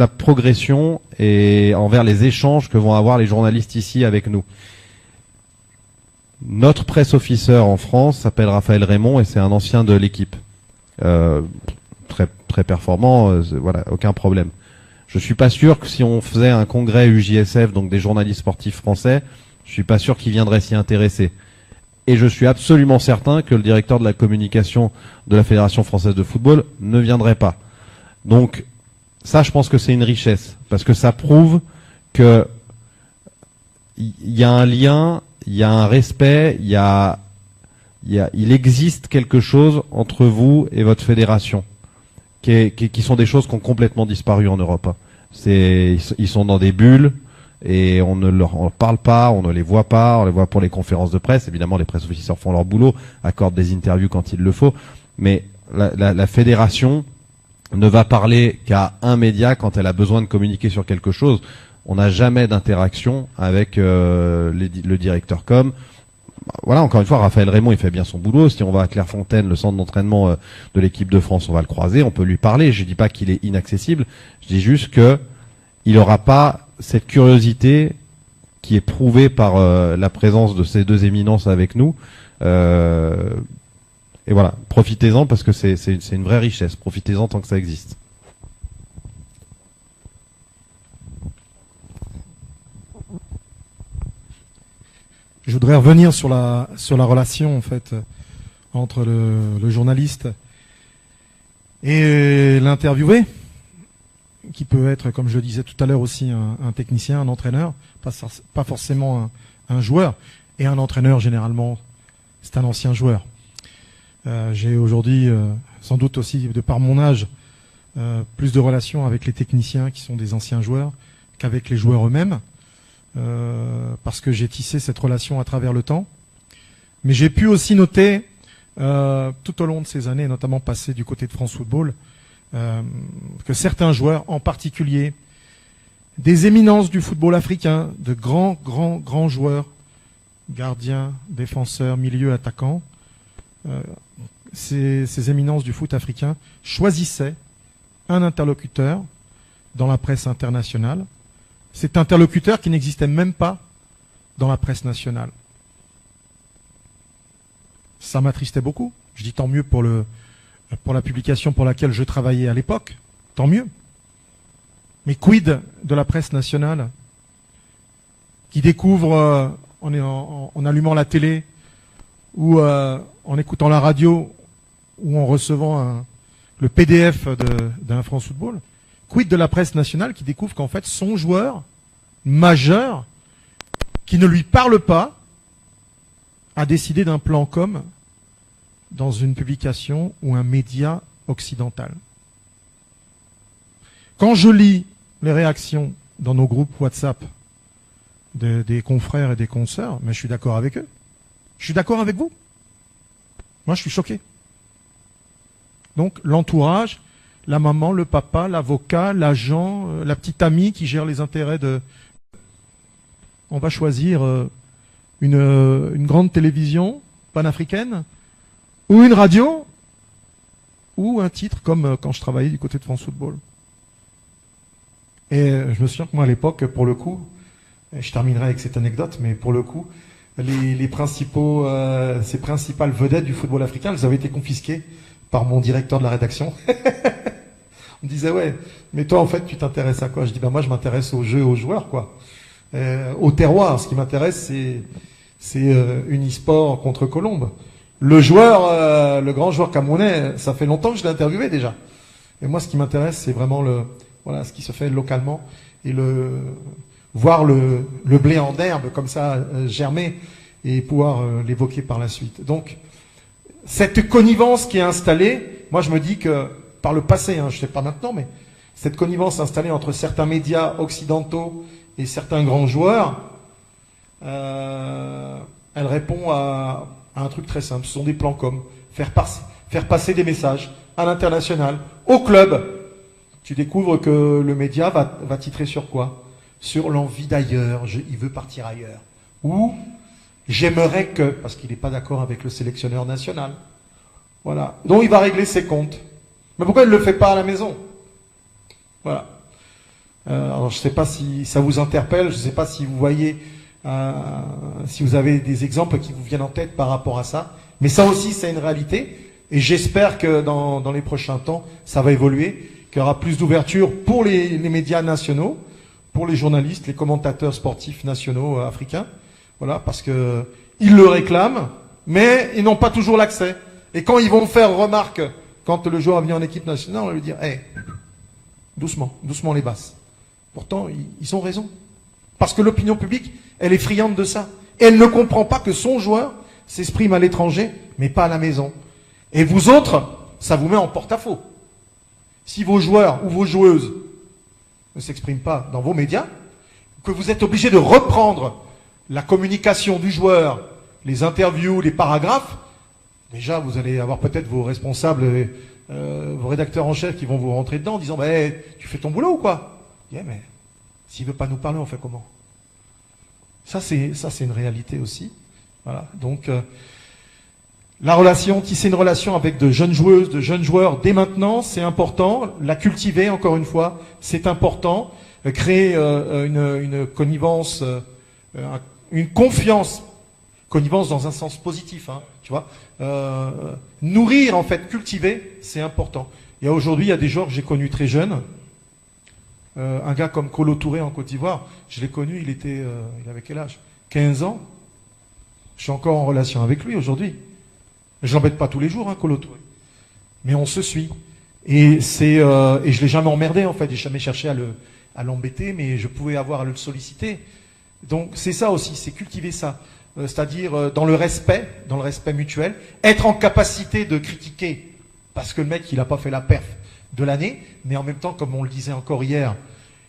progression et envers les échanges que vont avoir les journalistes ici avec nous. Notre press officer en France s'appelle Raphaël Raymond, et c'est un ancien de l'équipe. Très performant, voilà, aucun problème. Je suis pas sûr que si on faisait un congrès UJSF, donc des journalistes sportifs français, je suis pas sûr qu'ils viendraient s'y intéresser. Et je suis absolument certain que le directeur de la communication de la Fédération française de football ne viendrait pas. Donc, ça, je pense que c'est une richesse, parce que ça prouve que il y a un lien, il y a un respect, il existe quelque chose entre vous et votre fédération, qui sont des choses qui ont complètement disparu en Europe. Ils sont dans des bulles, et on ne leur parle pas, on ne les voit pas, on les voit pour les conférences de presse. Évidemment, les press officers font leur boulot, accordent des interviews quand il le faut, mais la fédération ne va parler qu'à un média quand elle a besoin de communiquer sur quelque chose. On n'a jamais d'interaction avec le directeur com. Voilà, encore une fois, Raphaël Raymond, il fait bien son boulot. Si on va à Clairefontaine, le centre d'entraînement de l'équipe de France, on va le croiser, on peut lui parler. Je dis pas qu'il est inaccessible, je dis juste que il n'aura pas cette curiosité qui est prouvé par la présence de ces deux éminences avec nous. Et voilà, profitez-en parce que c'est une vraie richesse. Profitez-en tant que ça existe. Je voudrais revenir sur la relation en fait entre le journaliste et l'interviewé, qui peut être, comme je le disais tout à l'heure aussi, un technicien, un entraîneur, pas forcément un joueur. Et un entraîneur, généralement, c'est un ancien joueur. J'ai aujourd'hui, sans doute aussi de par mon âge, plus de relations avec les techniciens qui sont des anciens joueurs qu'avec les joueurs eux-mêmes, parce que j'ai tissé cette relation à travers le temps. Mais j'ai pu aussi noter, tout au long de ces années, notamment passées du côté de France Football, que certains joueurs, en particulier des éminences du football africain, de grands joueurs, gardiens, défenseurs, milieux, attaquants, ces éminences du foot africain choisissaient un interlocuteur dans la presse internationale. Cet interlocuteur qui n'existait même pas dans la presse nationale. Ça m'attristait beaucoup. Je dis tant mieux pour la publication pour laquelle je travaillais à l'époque. Tant mieux. Mais quid de la presse nationale qui découvre en allumant la télé ou en écoutant la radio ou en recevant le PDF d'un France Football. Quid de la presse nationale qui découvre qu'en fait son joueur majeur, qui ne lui parle pas, a décidé d'un plan com dans une publication ou un média occidental. Quand je lis les réactions dans nos groupes WhatsApp des confrères et des consoeurs, mais je suis d'accord avec eux. Je suis d'accord avec vous. Moi, je suis choqué. Donc, l'entourage, la maman, le papa, l'avocat, l'agent, la petite amie qui gère les intérêts de... On va choisir une grande télévision panafricaine ou une radio ou un titre comme quand je travaillais du côté de France Football. Et je me souviens que moi, à l'époque, pour le coup, je terminerai avec cette anecdote, mais pour le coup, ces principales vedettes du football africain, elles avaient été confisquées par mon directeur de la rédaction. On me disait, ouais, mais toi, en fait, tu t'intéresses à quoi? Je dis, moi, je m'intéresse au jeu et aux joueurs, quoi. Au terroir. Ce qui m'intéresse, c'est Unisport contre Colombe. Le joueur, le grand joueur camerounais, ça fait longtemps que je l'ai interviewé déjà. Et moi, ce qui m'intéresse, c'est vraiment ce qui se fait localement et voir le blé en herbe comme ça germer et pouvoir l'évoquer par la suite. Donc, cette connivence qui est installée, moi, je me dis que par le passé, je ne sais pas maintenant, mais cette connivence installée entre certains médias occidentaux et certains grands joueurs, elle répond à un truc très simple. Ce sont des plans com. Faire passer des messages à l'international, au club. Tu découvres que le média va titrer sur quoi? Sur l'envie d'ailleurs, il veut partir ailleurs. Ou j'aimerais que, parce qu'il n'est pas d'accord avec le sélectionneur national. Voilà. Donc il va régler ses comptes. Mais pourquoi il ne le fait pas à la maison? Voilà. Alors je ne sais pas si ça vous interpelle, je ne sais pas si vous voyez, si vous avez des exemples qui vous viennent en tête par rapport à ça. Mais ça aussi, c'est une réalité. Et j'espère que dans les prochains temps, ça va évoluer, qu'il y aura plus d'ouverture pour les médias nationaux, pour les journalistes, les commentateurs sportifs nationaux africains. Voilà, parce que ils le réclament, mais ils n'ont pas toujours l'accès. Et quand ils vont faire remarque, quand le joueur vient en équipe nationale, on va lui dire, doucement les basses. Pourtant, ils ont raison. Parce que l'opinion publique, elle est friande de ça. Et elle ne comprend pas que son joueur s'exprime à l'étranger, mais pas à la maison. Et vous autres, ça vous met en porte-à-faux. Si vos joueurs ou vos joueuses ne s'expriment pas dans vos médias, que vous êtes obligés de reprendre la communication du joueur, les interviews, les paragraphes, déjà vous allez avoir peut-être vos responsables, vos rédacteurs en chef qui vont vous rentrer dedans en disant tu fais ton boulot ou quoi? Mais s'il veut pas nous parler, on fait comment? Ça c'est une réalité aussi. Voilà. Donc tisser une relation avec de jeunes joueuses, de jeunes joueurs dès maintenant, c'est important. La cultiver, encore une fois, c'est important. Créer une connivence une confiance, connivence dans un sens positif, hein, tu vois. Nourrir, en fait, cultiver, c'est important. Et aujourd'hui, il y a des joueurs que j'ai connus très jeunes. Un gars comme Kolo Touré en Côte d'Ivoire, je l'ai connu, il avait quel âge? 15 ans. Je suis encore en relation avec lui aujourd'hui. Je l'embête pas tous les jours, hein, Kolo Touré. Mais on se suit. Et je l'ai jamais emmerdé, en fait. J'ai jamais cherché à l'embêter, mais je pouvais avoir à le solliciter. Donc, c'est ça aussi, c'est cultiver ça. C'est-à-dire, dans le respect mutuel, être en capacité de critiquer, parce que le mec, il a pas fait la perf de l'année, mais en même temps, comme on le disait encore hier,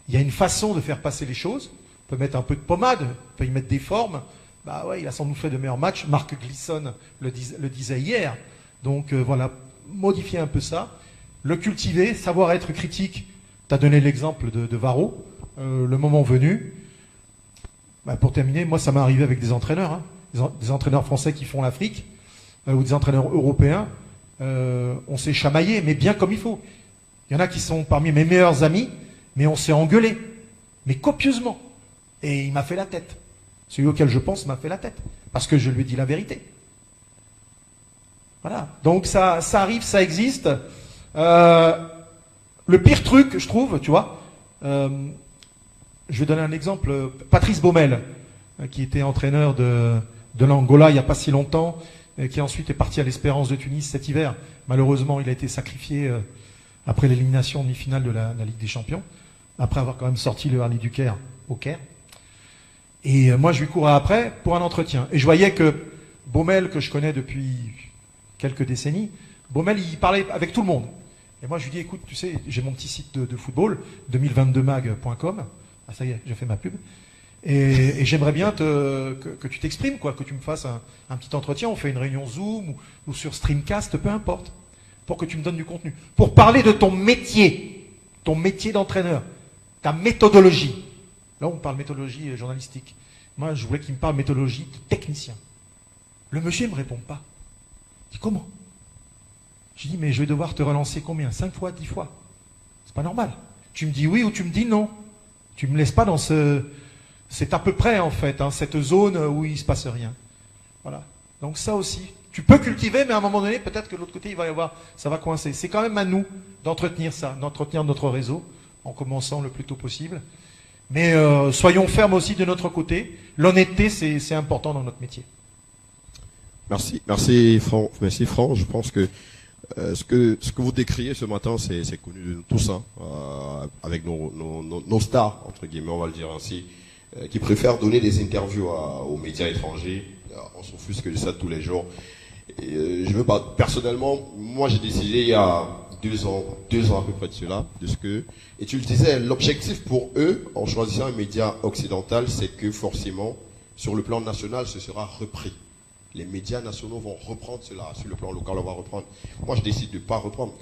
il y a une façon de faire passer les choses. On peut mettre un peu de pommade, on peut y mettre des formes. Bah ouais, il a sans doute fait de meilleurs matchs. Marc Glisson le disait hier. Donc voilà, modifier un peu ça, le cultiver, savoir être critique. Tu as donné l'exemple de Varro, le moment venu. Bah, pour terminer, moi ça m'est arrivé avec des entraîneurs, hein, des entraîneurs français qui font l'Afrique, ou des entraîneurs européens. On s'est chamaillé, mais bien comme il faut. Il y en a qui sont parmi mes meilleurs amis, mais on s'est engueulé, mais copieusement. Et il m'a fait la tête. Celui auquel je pense m'a fait la tête, parce que je lui ai dit la vérité. Voilà. Donc ça arrive, ça existe. Le pire truc, je trouve, tu vois, je vais donner un exemple. Patrice Baumel, qui était entraîneur de l'Angola il n'y a pas si longtemps, qui ensuite est parti à l'Espérance de Tunis cet hiver. Malheureusement, il a été sacrifié après l'élimination en demi-finale de la Ligue des Champions, après avoir quand même sorti le Harley du Caire au Caire. Et moi, je lui courais après pour un entretien. Et je voyais que Baumel, que je connais depuis quelques décennies, Baumel, il parlait avec tout le monde. Et moi, je lui dis, écoute, tu sais, j'ai mon petit site de football, 2022mag.com. Ah, ça y est, j'ai fait ma pub. Et j'aimerais bien que tu t'exprimes, quoi, que tu me fasses un petit entretien. On fait une réunion Zoom ou sur Streamcast, peu importe, pour que tu me donnes du contenu. Pour parler de ton métier d'entraîneur, ta méthodologie. Là, on parle méthodologie journalistique. Moi, je voulais qu'il me parle méthodologie de technicien. Le monsieur ne me répond pas. Je dis, comment? Je dis, mais je vais devoir te relancer combien? 5 fois, 10 fois? C'est pas normal. Tu me dis oui ou tu me dis non. Tu me laisses pas dans c'est à peu près, en fait, hein, cette zone où il se passe rien. Voilà. Donc ça aussi, tu peux cultiver, mais à un moment donné, peut-être que de l'autre côté, il va y avoir, ça va coincer. C'est quand même à nous d'entretenir ça, d'entretenir notre réseau, en commençant le plus tôt possible. Mais soyons fermes aussi de notre côté. L'honnêteté, c'est important dans notre métier. Merci Franck. Je pense que ce que vous décriez ce matin, c'est connu de nous tous, hein, avec nos stars, entre guillemets, on va le dire ainsi, qui préfèrent donner des interviews aux médias étrangers. On s'offusque de ça tous les jours. Et, je veux pas, personnellement, moi j'ai décidé il y a 2 ans à peu près de cela, et tu le disais, l'objectif pour eux, en choisissant un média occidental, c'est que forcément, sur le plan national, ce sera repris. Les médias nationaux vont reprendre cela, sur le plan local, on va reprendre. Moi, je décide de ne pas reprendre.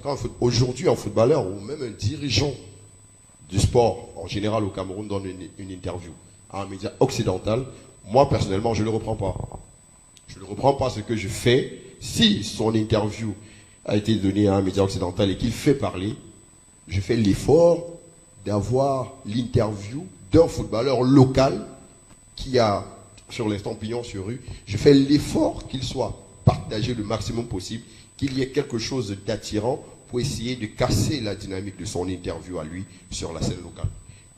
Aujourd'hui, un footballeur ou même un dirigeant du sport, en général au Cameroun, donne une interview à un média occidental, moi, personnellement, je ne le reprends pas. Je ne le reprends pas ce que je fais. Si son interview a été donné à un média occidental et qu'il fait parler, je fais l'effort d'avoir l'interview d'un footballeur local qui a, sur l'instant pignon sur rue, je fais l'effort qu'il soit partagé le maximum possible, qu'il y ait quelque chose d'attirant pour essayer de casser la dynamique de son interview à lui sur la scène locale.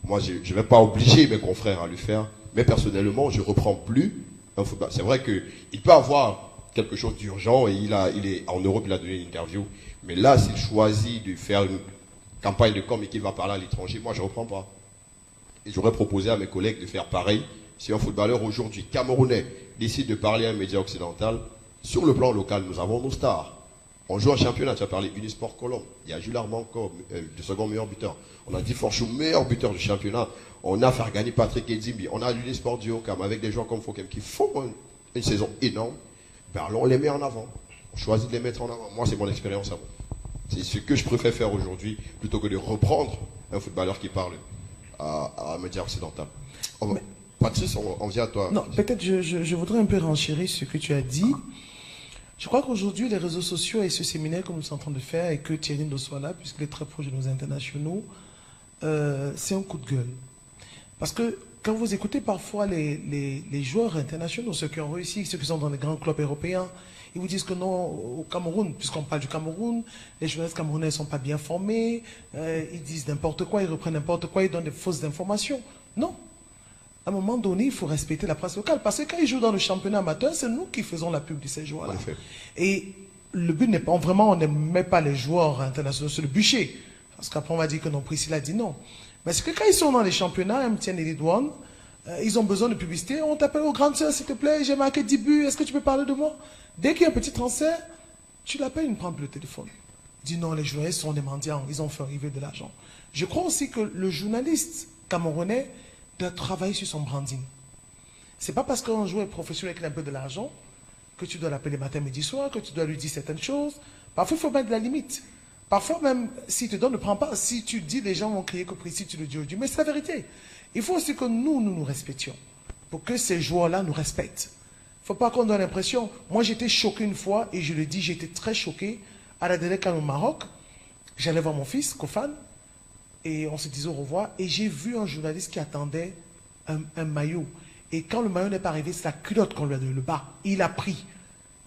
Moi, je ne vais pas obliger mes confrères à le faire, mais personnellement, je ne reprends plus un football. C'est vrai qu'il peut avoir quelque chose d'urgent et il est en Europe, il a donné une interview. Mais là, s'il choisit de faire une campagne de com et qu'il va parler à l'étranger, moi, je ne reprends pas. Et j'aurais proposé à mes collègues de faire pareil. Si un footballeur aujourd'hui, camerounais, décide de parler à un média occidental, sur le plan local, nous avons nos stars. On joue en championnat, tu as parlé Unisport Colombe. Il y a Jules Armanco, le second meilleur buteur. On a dit Forchou, meilleur buteur du championnat. On a Fargani, Patrick Edzimbi. On a l'Unisport du Haut-Cam avec des joueurs comme Fokem qui font une saison énorme. Ben alors on les met en avant. On choisit de les mettre en avant. Moi, c'est mon expérience à moi. C'est ce que je préfère faire aujourd'hui plutôt que de reprendre un footballeur qui parle à un média occidental. Patrice, on vient à toi. Non, peut-être je voudrais un peu renchérir ce que tu as dit. Je crois qu'aujourd'hui, les réseaux sociaux et ce séminaire que nous sommes en train de faire et que Thierry Ndo soit là, puisqu'il est très proche de nos internationaux, c'est un coup de gueule. Parce que quand vous écoutez parfois les joueurs internationaux, ceux qui ont réussi, ceux qui sont dans les grands clubs européens, ils vous disent que non, au Cameroun, puisqu'on parle du Cameroun, les journalistes camerounais ne sont pas bien formés, ils disent n'importe quoi, ils reprennent n'importe quoi, ils donnent des fausses informations. Non. À un moment donné, il faut respecter la presse locale. Parce que quand ils jouent dans le championnat amateur, c'est nous qui faisons la pub de ces joueurs-là. Et le but n'est pas, vraiment, on ne met pas les joueurs internationaux sur le bûcher. Parce qu'après, on va dire que non, Priscilla a dit non. Mais c'est que quand ils sont dans les championnats, MTN et Lidouane, ils ont besoin de publicité. On t'appelle aux grandes sœurs, s'il te plaît, j'ai marqué 10 buts, est-ce que tu peux parler de moi? Dès qu'il y a un petit transfert, tu l'appelles, il ne prend plus le téléphone. Il dit non, les journalistes sont des mendiants, ils ont fait arriver de l'argent. Je crois aussi que le journaliste camerounais doit travailler sur son branding. C'est pas parce qu'un joueur est professionnel qu'il a un peu de l'argent que tu dois l'appeler matin, midi, soir, que tu dois lui dire certaines choses. Parfois, il faut mettre de la limite. Parfois, même, s'il te donne, ne prends pas. Si tu dis, les gens vont crier que précis, tu le dis au Dieu. Mais c'est la vérité. Il faut aussi que nous respections. Pour que ces joueurs-là nous respectent. Il ne faut pas qu'on donne l'impression. Moi, j'étais choqué une fois, et je le dis, j'étais très choqué. À la Délécan au Maroc, j'allais voir mon fils, Kofan, et on se disait au revoir. Et j'ai vu un journaliste qui attendait un maillot. Et quand le maillot n'est pas arrivé, c'est la culotte qu'on lui a donné, le bas. Il a pris.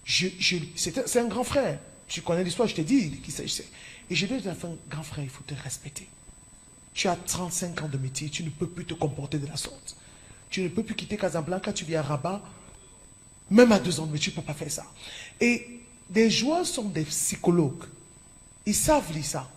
C'est un grand frère. Tu connais l'histoire, je t'ai dit qui c'est. Et j'ai dit à la fin, grand frère, il faut te respecter. Tu as 35 ans de métier, tu ne peux plus te comporter de la sorte. Tu ne peux plus quitter Casablanca, tu viens à Rabat, même à 2 ans de métier, tu ne peux pas faire ça. Et des joueurs sont des psychologues. Ils savent lire ça.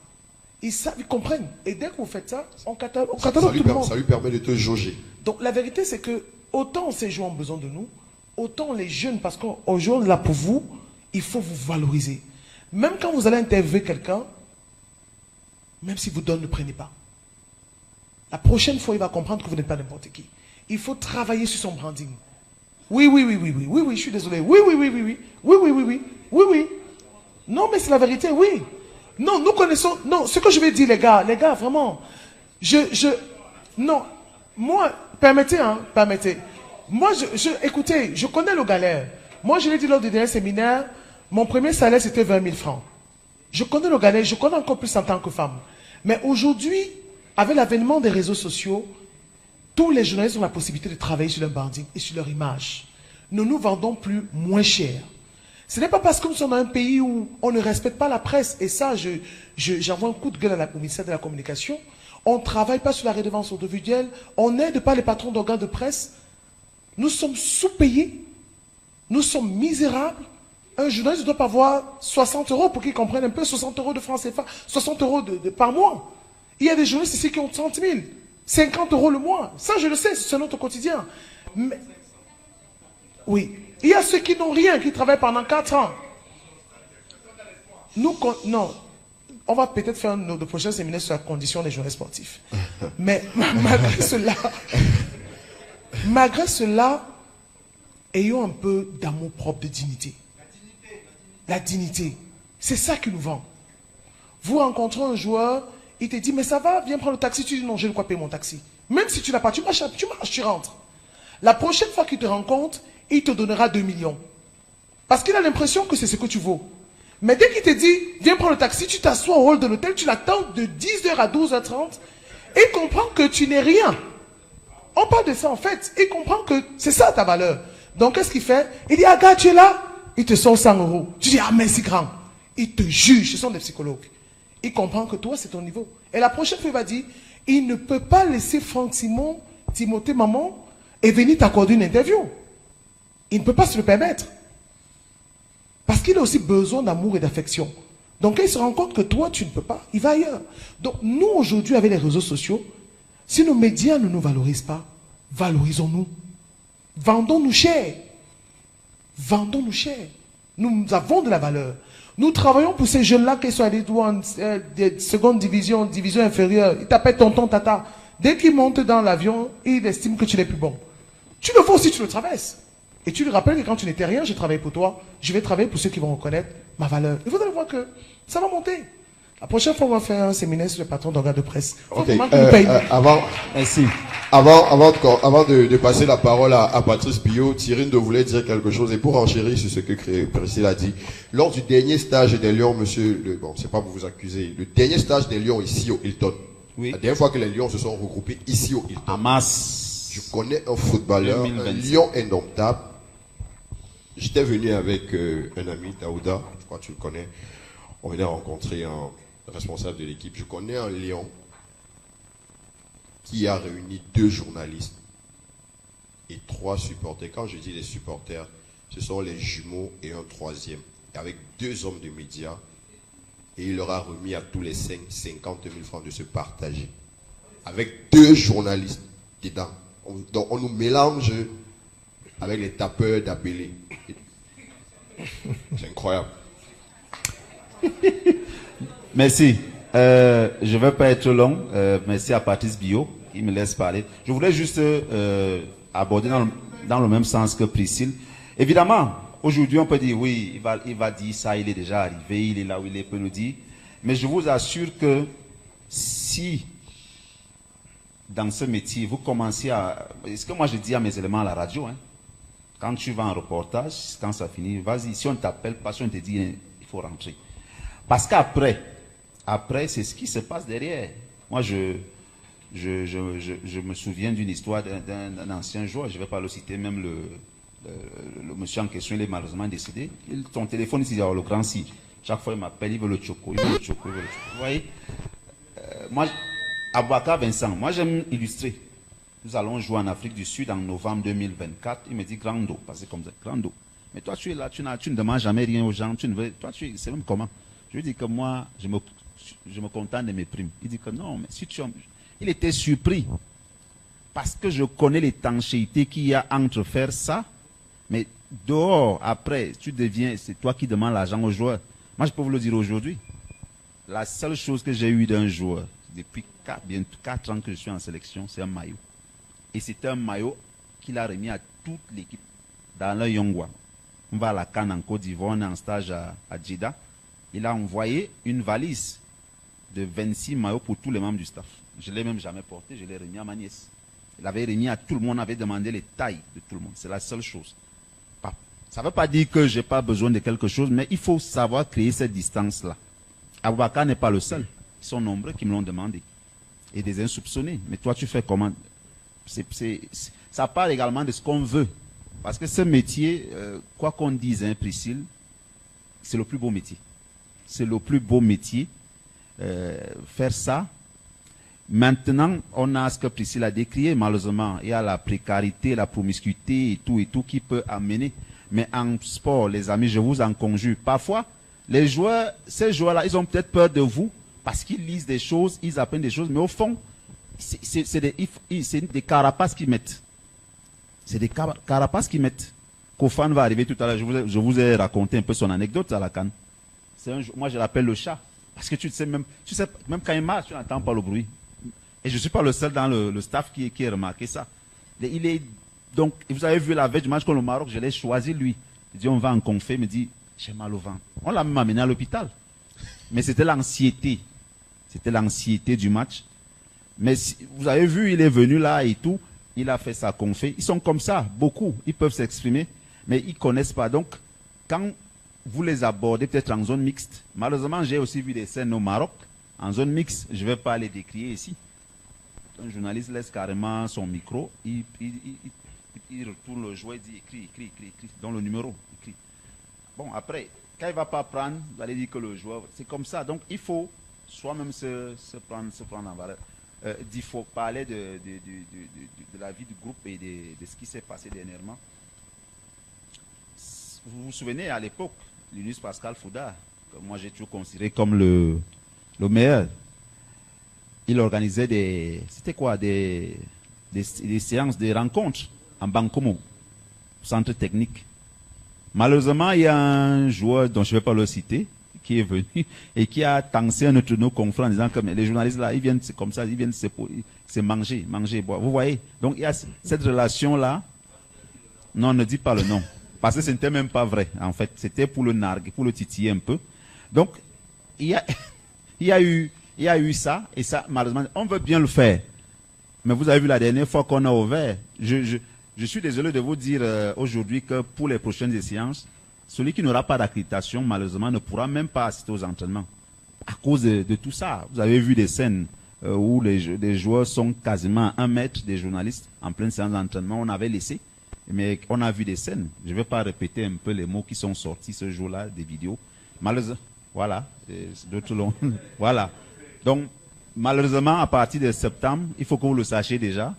Ils savent, ils comprennent. Et dès que vous faites ça, on catalogue tout le monde. Ça lui permet de te jauger. Donc la vérité, c'est que autant ces joueurs ont besoin de nous, autant les jeunes, parce qu'aujourd'hui, là pour vous, il faut vous valoriser. Même quand vous allez interviewer quelqu'un, même si vous donne, ne prenez pas. La prochaine fois, il va comprendre que vous n'êtes pas n'importe qui. Il faut travailler sur son branding. Oui, je suis désolé. Oui. Non, mais c'est la vérité, oui. Non, nous connaissons, non, ce que je vais dire, les gars, vraiment, non, moi, permettez. Moi, écoutez, je connais le galère. Moi, je l'ai dit lors du dernier séminaire, mon premier salaire, c'était 20 000 francs. Je connais le galère, je connais encore plus en tant que femme. Mais aujourd'hui, avec l'avènement des réseaux sociaux, tous les journalistes ont la possibilité de travailler sur leur branding et sur leur image. Nous nous vendons plus moins cher. Ce n'est pas parce que nous sommes dans un pays où on ne respecte pas la presse. Et ça, j'envoie un coup de gueule au ministère de la Communication. On ne travaille pas sur la redevance audiovisuelle. On n'aide pas les patrons d'organes de presse. Nous sommes sous-payés. Nous sommes misérables. Un journaliste ne doit pas avoir 60 euros pour qu'il comprenne un peu, 60 euros de francs CFA, 60 euros par mois. Il y a des journalistes ici qui ont 30 000, 50 euros le mois. Ça, je le sais, c'est notre quotidien. Mais, oui. Il y a ceux qui n'ont rien, qui travaillent pendant 4 ans. Non. On va peut-être faire notre prochain séminaire sur la condition des journalistes sportifs. Mais malgré cela, ayons un peu d'amour propre, de dignité. La dignité. C'est ça qui nous vend. Vous rencontrez un joueur, il te dit, mais ça va, viens prendre le taxi. Tu dis, non, je ne vais pas payer mon taxi. Même si tu n'as pas, tu marches, tu rentres. La prochaine fois qu'il te rencontre, il te donnera 2 millions. Parce qu'il a l'impression que c'est ce que tu vaux. Mais dès qu'il te dit, viens prendre le taxi, tu t'assois au hall de l'hôtel, tu l'attends de 10h à 12h30, et il comprend que tu n'es rien. On parle de ça en fait. Il comprend que c'est ça ta valeur. Donc qu'est-ce qu'il fait? Il dit, ah gars, tu es là? Il te sort 100 euros. Tu dis, ah merci grand. Il te juge, ce sont des psychologues. Il comprend que toi, c'est ton niveau. Et la prochaine fois, il va dire, il ne peut pas laisser Franck Simon, Timothée Maman, et venir t'accorder une interview. Il ne peut pas se le permettre. Parce qu'il a aussi besoin d'amour et d'affection. Donc, quand il se rend compte que toi, tu ne peux pas, il va ailleurs. Donc, nous, aujourd'hui, avec les réseaux sociaux, si nos médias ne nous valorisent pas, valorisons-nous. Vendons-nous cher. Vendons-nous cher. Nous avons de la valeur. Nous travaillons pour ces jeunes-là qui sont à des douanes, des secondes divisions, division inférieure. Ils t'appellent tonton, tata. Dès qu'ils montent dans l'avion, ils estiment que tu n'es plus bon. Tu le vois si tu le traverses. Et tu lui rappelles que quand tu n'étais rien, j'ai travaillé pour toi. Je vais travailler pour ceux qui vont reconnaître ma valeur. Et vous allez voir que ça va monter. La prochaine fois, on va faire un séminaire sur le patron d'organes de presse. Avant de passer la parole à Patrice Billot, Thierry voulait dire quelque chose. Et pour enchérir sur ce que Priscille a dit, lors du dernier stage des Lions, c'est pas pour vous accuser, le dernier stage des Lions ici au Hilton, oui. La dernière fois que les Lions se sont regroupés ici au Hilton, en masse, Je connais un footballeur, 2026. un lion indomptable. J'étais venu avec un ami, Daouda, je crois que tu le connais. On venait rencontrer un responsable de l'équipe. Je connais un lion qui a réuni 2 journalistes et 3 supporters. Quand je dis les supporters, ce sont les jumeaux et un troisième, avec 2 hommes de médias. Et il leur a remis à tous les 5 50 000 francs de se partager. Avec 2 journalistes dedans. Donc on nous mélange avec les tapeurs d'Abélé. C'est incroyable. Merci. Je ne vais pas être long. Merci à Patrice Bio qui me laisse parler. Je voulais juste aborder dans le même sens que Priscille. Évidemment, aujourd'hui, on peut dire oui, il va dire ça, il est déjà arrivé, il est là où il est, peut nous dire. Mais je vous assure que si dans ce métier, vous commencez à... Ce que moi je dis à mes éléments à la radio, hein, quand tu vas en reportage, quand ça finit, vas-y, si on t'appelle, parce qu'on te dit, il faut rentrer. Parce qu'après, c'est ce qui se passe derrière. Moi, je me souviens d'une histoire d'un ancien joueur, je ne vais pas le citer, même le monsieur en question, il est malheureusement décédé. Son téléphone, il dit, oh, le grand Sire. Chaque fois, il m'appelle, il veut le choco, il veut le choco, il veut le choco. Vous voyez, moi, Abouaka Vincent, moi j'aime illustrer. Nous allons jouer en Afrique du Sud en novembre 2024. Il me dit Grando, parce que comme ça, Grando. Mais toi tu es là, tu ne demandes jamais rien aux gens, tu ne veux, toi tu c'est même comment. Je lui dis que moi, je me contente de mes primes. Il dit que non, mais si tu il était surpris. Parce que je connais l'étanchéité qu'il y a entre faire ça, mais dehors, après, tu deviens, c'est toi qui demandes l'argent aux joueurs. Moi je peux vous le dire aujourd'hui. La seule chose que j'ai eue d'un joueur, depuis bientôt 4 ans que je suis en sélection, c'est un maillot. Et c'est un maillot qu'il a remis à toute l'équipe dans le Yongwa. On va à la Cannes en Côte d'Ivoire, on est en stage à Jeddah. Il a envoyé une valise de 26 maillots pour tous les membres du staff. Je ne l'ai même jamais porté, je l'ai remis à ma nièce. Il avait remis à tout le monde, avait demandé les tailles de tout le monde. C'est la seule chose. Ça ne veut pas dire que je n'ai pas besoin de quelque chose, mais il faut savoir créer cette distance-là. Aboubacar n'est pas le seul. Ils sont nombreux qui me l'ont demandé. Et des insoupçonnés. Mais toi, tu fais comment? Ça part également de ce qu'on veut. Parce que ce métier, quoi qu'on dise, hein, Priscille, c'est le plus beau métier. C'est le plus beau métier. Faire ça. Maintenant, on a ce que Priscille a décrit, malheureusement. Il y a la précarité, la promiscuité et tout qui peut amener. Mais en sport, les amis, je vous en conjure. Parfois, les joueurs, ces joueurs-là, ils ont peut-être peur de vous parce qu'ils lisent des choses, ils apprennent des choses, mais au fond, c'est des carapaces qu'ils mettent. C'est des carapaces qu'ils mettent. Kofan va arriver tout à l'heure. Je vous ai raconté un peu son anecdote à la Cannes. Moi, je l'appelle le chat. Parce que tu sais, même quand il marche, tu n'entends pas le bruit. Et je ne suis pas le seul dans le staff qui a remarqué ça. Donc, vous avez vu la veille du match contre le Maroc, je l'ai choisi lui. Il dit, on va en confé, il me dit, j'ai mal au ventre. On l'a même amené à l'hôpital. Mais c'était l'anxiété. C'était l'anxiété du match. Mais vous avez vu, il est venu là et tout. Il a fait sa confé. Ils sont comme ça, beaucoup. Ils peuvent s'exprimer, mais ils ne connaissent pas. Donc, quand vous les abordez peut-être en zone mixte, malheureusement, j'ai aussi vu des scènes au Maroc. En zone mixte, je ne vais pas les décrire ici. Un journaliste laisse carrément son micro, il retourne le jouet, il dit écrit, dans le numéro, écrit. Bon, après, quand il ne va pas prendre, vous allez dire que le joueur, c'est comme ça. Donc, il faut soi-même se prendre en valeur. Il faut parler de la vie du groupe et de ce qui s'est passé dernièrement. Vous vous souvenez, à l'époque, Linus Pascal Fouda, que moi j'ai toujours considéré comme le meilleur, il organisait des séances, des rencontres en Bankomo, centre technique. Malheureusement, il y a un joueur dont je ne vais pas le citer, qui est venu et qui a tancé un autre de nos confrères en disant que les journalistes là, ils viennent comme ça, ils viennent se manger, boire. Vous voyez? Donc il y a cette relation-là. Non, ne dis pas le nom. Parce que ce n'était même pas vrai, en fait. C'était pour le narguer, pour le titiller un peu. Donc, il y a eu ça, et ça, malheureusement, on veut bien le faire. Mais vous avez vu la dernière fois qu'on a ouvert. Je suis désolé de vous dire aujourd'hui que pour les prochaines séances, celui qui n'aura pas d'accréditation, malheureusement, ne pourra même pas assister aux entraînements. À cause de tout ça. Vous avez vu des scènes où les joueurs sont quasiment à 1 mètre des journalistes en pleine séance d'entraînement. On avait laissé, mais on a vu des scènes. Je ne vais pas répéter un peu les mots qui sont sortis ce jour-là, des vidéos. Malheureusement, voilà, d'autres longs. Voilà. Donc, malheureusement, à partir de septembre, il faut que vous le sachiez déjà,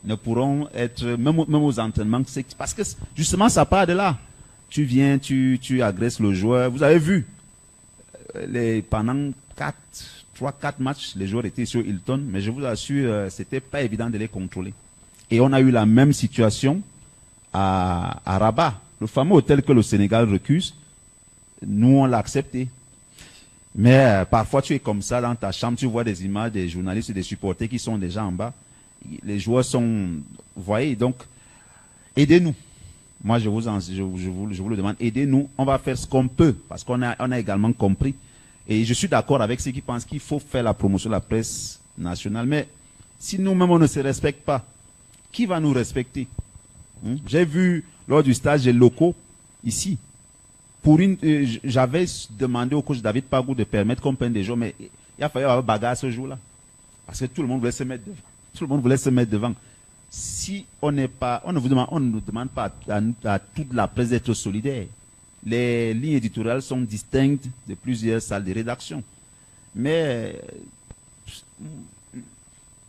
ne pourront être, même aux entraînements, parce que justement, ça part de là. Tu viens, tu agresses le joueur. Vous avez vu, pendant 3-4 matchs, les joueurs étaient sur Hilton, mais je vous assure, c'était pas évident de les contrôler. Et on a eu la même situation à Rabat, le fameux hôtel que le Sénégal recuse. Nous, on l'a accepté. Mais parfois, tu es comme ça dans ta chambre, tu vois des images des journalistes et des supporters qui sont déjà en bas. Les joueurs sont... Vous voyez, donc, aidez-nous. Moi, je vous le demande, aidez-nous. On va faire ce qu'on peut, parce qu'on a également compris. Et je suis d'accord avec ceux qui pensent qu'il faut faire la promotion de la presse nationale. Mais si nous-mêmes, on ne se respecte pas, qui va nous respecter? J'ai vu, lors du stage des locaux, ici, j'avais demandé au coach David Pagou de permettre qu'on prenne des joueurs, mais il a fallu avoir bagarre ce jour-là. Parce que tout le monde voulait se mettre devant. Tout le monde voulait se mettre devant. Si on n'est pas, on ne nous demande pas à toute la presse d'être solidaire. Les lignes éditoriales sont distinctes de plusieurs salles de rédaction. Mais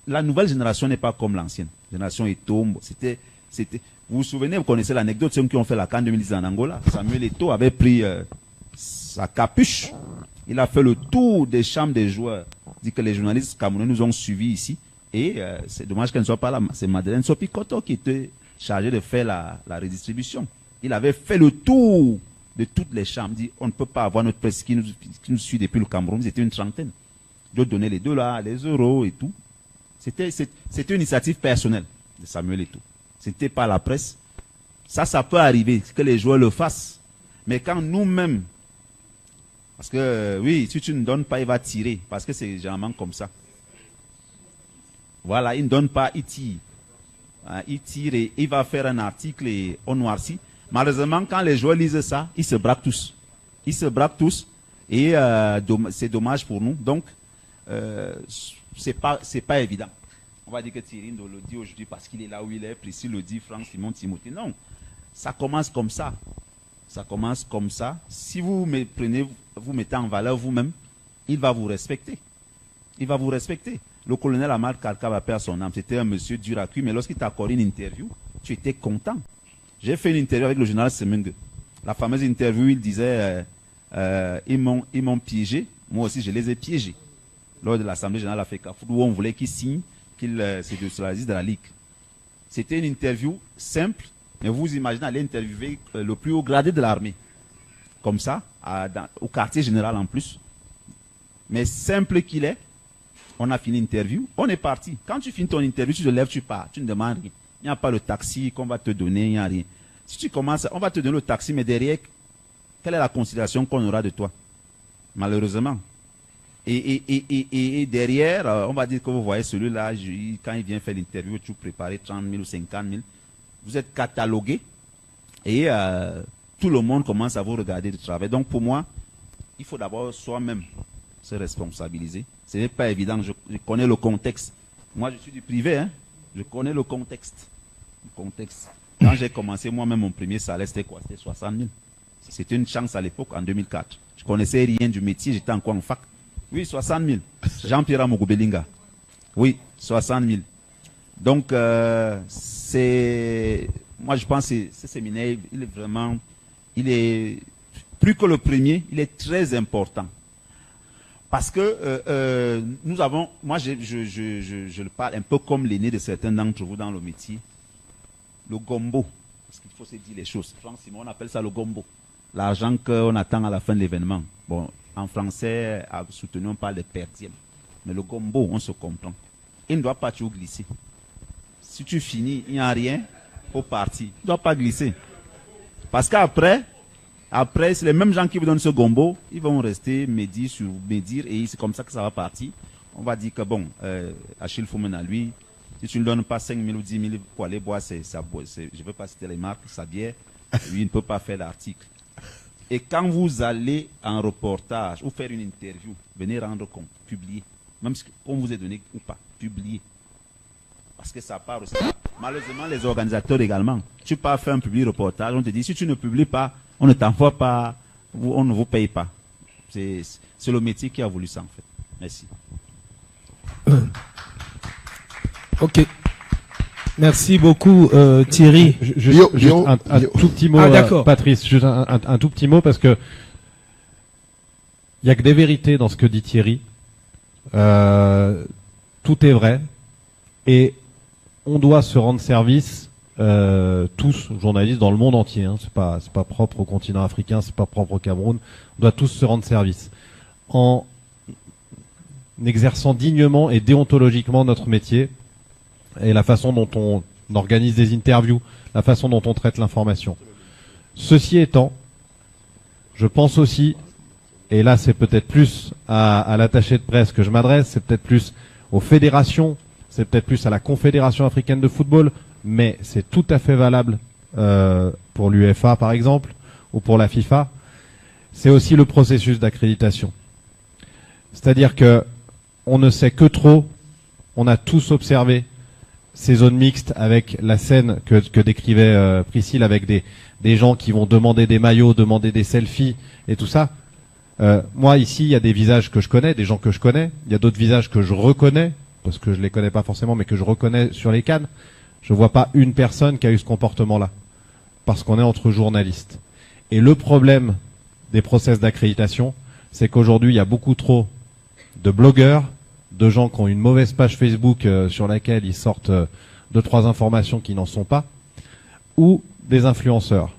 la nouvelle génération n'est pas comme l'ancienne. La génération Eto'o, vous vous souvenez, vous connaissez l'anecdote, ceux qui ont fait la CAN 2010 en Angola. Samuel Eto'o avait pris sa capuche. Il a fait le tour des chambres des joueurs. Il dit que les journalistes camerounais nous ont suivis ici. Et c'est dommage qu'elle ne soit pas là. C'est Madeleine Sopikoto qui était chargée de faire la redistribution. Il avait fait le tour de toutes les chambres. Il dit, on ne peut pas avoir notre presse qui nous suit depuis le Cameroun. C'était une trentaine. Je donnais les $, les euros et tout. C'était une initiative personnelle de Samuel Eto'o. C'était pas la presse. Ça peut arriver, que les joueurs le fassent. Mais quand nous-mêmes, parce que oui, si tu ne donnes pas, il va tirer. Parce que c'est généralement comme ça. Voilà, il ne donne pas, il tire. Il tire et il va faire un article et on noircit. Malheureusement, quand les joueurs lisent ça, ils se braquent tous. Ils se braquent tous et c'est dommage pour nous. Donc, c'est pas évident. On va dire que Thierry le dit aujourd'hui parce qu'il est là où il est, Priscille le dit, Franck, Simon, Timothée. Non, ça commence comme ça. Ça commence comme ça. Si vous vous mettez en valeur vous-même, il va vous respecter. Il va vous respecter. Le colonel Amad Karka va perdre son âme. C'était un monsieur dur à cuire, mais lorsqu'il t'a accordé une interview, tu étais content. J'ai fait une interview avec le journaliste Semengue. La fameuse interview, il disait ils m'ont piégé. Moi aussi, je les ai piégés. Lors de l'Assemblée générale africaine, où on voulait qu'ils signent qu'il se désolidarisent de la Ligue. C'était une interview simple, mais vous imaginez aller interviewer le plus haut gradé de l'armée. Comme ça, au quartier général en plus. Mais simple qu'il est, on a fini l'interview, on est parti. Quand tu finis ton interview, tu te lèves, tu pars, tu ne demandes rien. Il n'y a pas le taxi qu'on va te donner, il n'y a rien. Si tu commences, on va te donner le taxi, mais derrière, quelle est la considération qu'on aura de toi? Malheureusement. Et derrière, on va dire que vous voyez celui-là, quand il vient faire l'interview, tu prépares 30 000 ou 50 000, vous êtes catalogué et tout le monde commence à vous regarder de travers. Donc pour moi, il faut d'abord soi-même se responsabiliser. Ce n'est pas évident, je connais le contexte. Moi, je suis du privé, hein? Je connais le contexte. Quand j'ai commencé moi-même, mon premier salaire, c'était quoi? C'était 60 000. C'était une chance à l'époque, en 2004. Je connaissais rien du métier, j'étais encore en fac. Oui, 60 000. Jean-Pierre Amougoubelinga. Oui, 60 000. Donc, moi je pense que ce séminaire, il est plus que le premier, il est très important. Parce que nous avons, moi je le parle un peu comme l'aîné de certains d'entre vous dans le métier, le gombo. Parce qu'il faut se dire les choses. Franck Simon, on appelle ça le gombo. L'argent qu'on attend à la fin de l'événement. Bon, en français, soutenu, on parle de perdième. Mais le gombo, on se comprend. Il ne doit pas toujours glisser. Si tu finis, il n'y a rien au parti. Il ne doit pas glisser. Parce qu'après, c'est les mêmes gens qui vous donnent ce gombo, ils vont rester médire sur médire et c'est comme ça que ça va partir. On va dire que bon, Achille Foumen à lui, si tu ne donnes pas 5 000 ou 10 000 pour aller boire, je ne veux pas citer les marques, sa bière, lui il ne peut pas faire l'article. Et quand vous allez en reportage ou faire une interview, venez rendre compte, publier. même si on vous est donné ou pas, publiez. Parce que ça part aussi. Malheureusement, les organisateurs également. Tu pars faire un public reportage, on te dit, si tu ne publies pas, on ne t'envoie pas, on ne vous paye pas. C'est le métier qui a voulu ça, en fait. Merci. Ok. Merci beaucoup, Thierry. Juste un tout petit mot, d'accord. Patrice, juste un tout petit mot, parce que il y a que des vérités dans ce que dit Thierry. Tout est vrai. Et on doit se rendre service, tous, journalistes dans le monde entier, hein, c'est pas propre au continent africain, c'est pas propre au Cameroun, on doit tous se rendre service. En exerçant dignement et déontologiquement notre métier, et la façon dont on organise des interviews, la façon dont on traite l'information. Ceci étant, je pense aussi, et là c'est peut-être plus à l'attaché de presse que je m'adresse, c'est peut-être plus aux fédérations, c'est peut-être plus à la Confédération africaine de football, mais c'est tout à fait valable pour l'UEFA par exemple, ou pour la FIFA, c'est aussi le processus d'accréditation. C'est-à-dire que on ne sait que trop, on a tous observé ces zones mixtes avec la scène que décrivait Priscille, avec des gens qui vont demander des maillots, demander des selfies et tout ça. Moi ici, il y a des visages que je connais, des gens que je connais, il y a d'autres visages que je reconnais, parce que je les connais pas forcément, mais que je reconnais sur les cannes. Je vois pas une personne qui a eu ce comportement-là, parce qu'on est entre journalistes. Et le problème des process d'accréditation, c'est qu'aujourd'hui, il y a beaucoup trop de blogueurs, de gens qui ont une mauvaise page Facebook sur laquelle ils sortent 2-3 informations qui n'en sont pas, ou des influenceurs.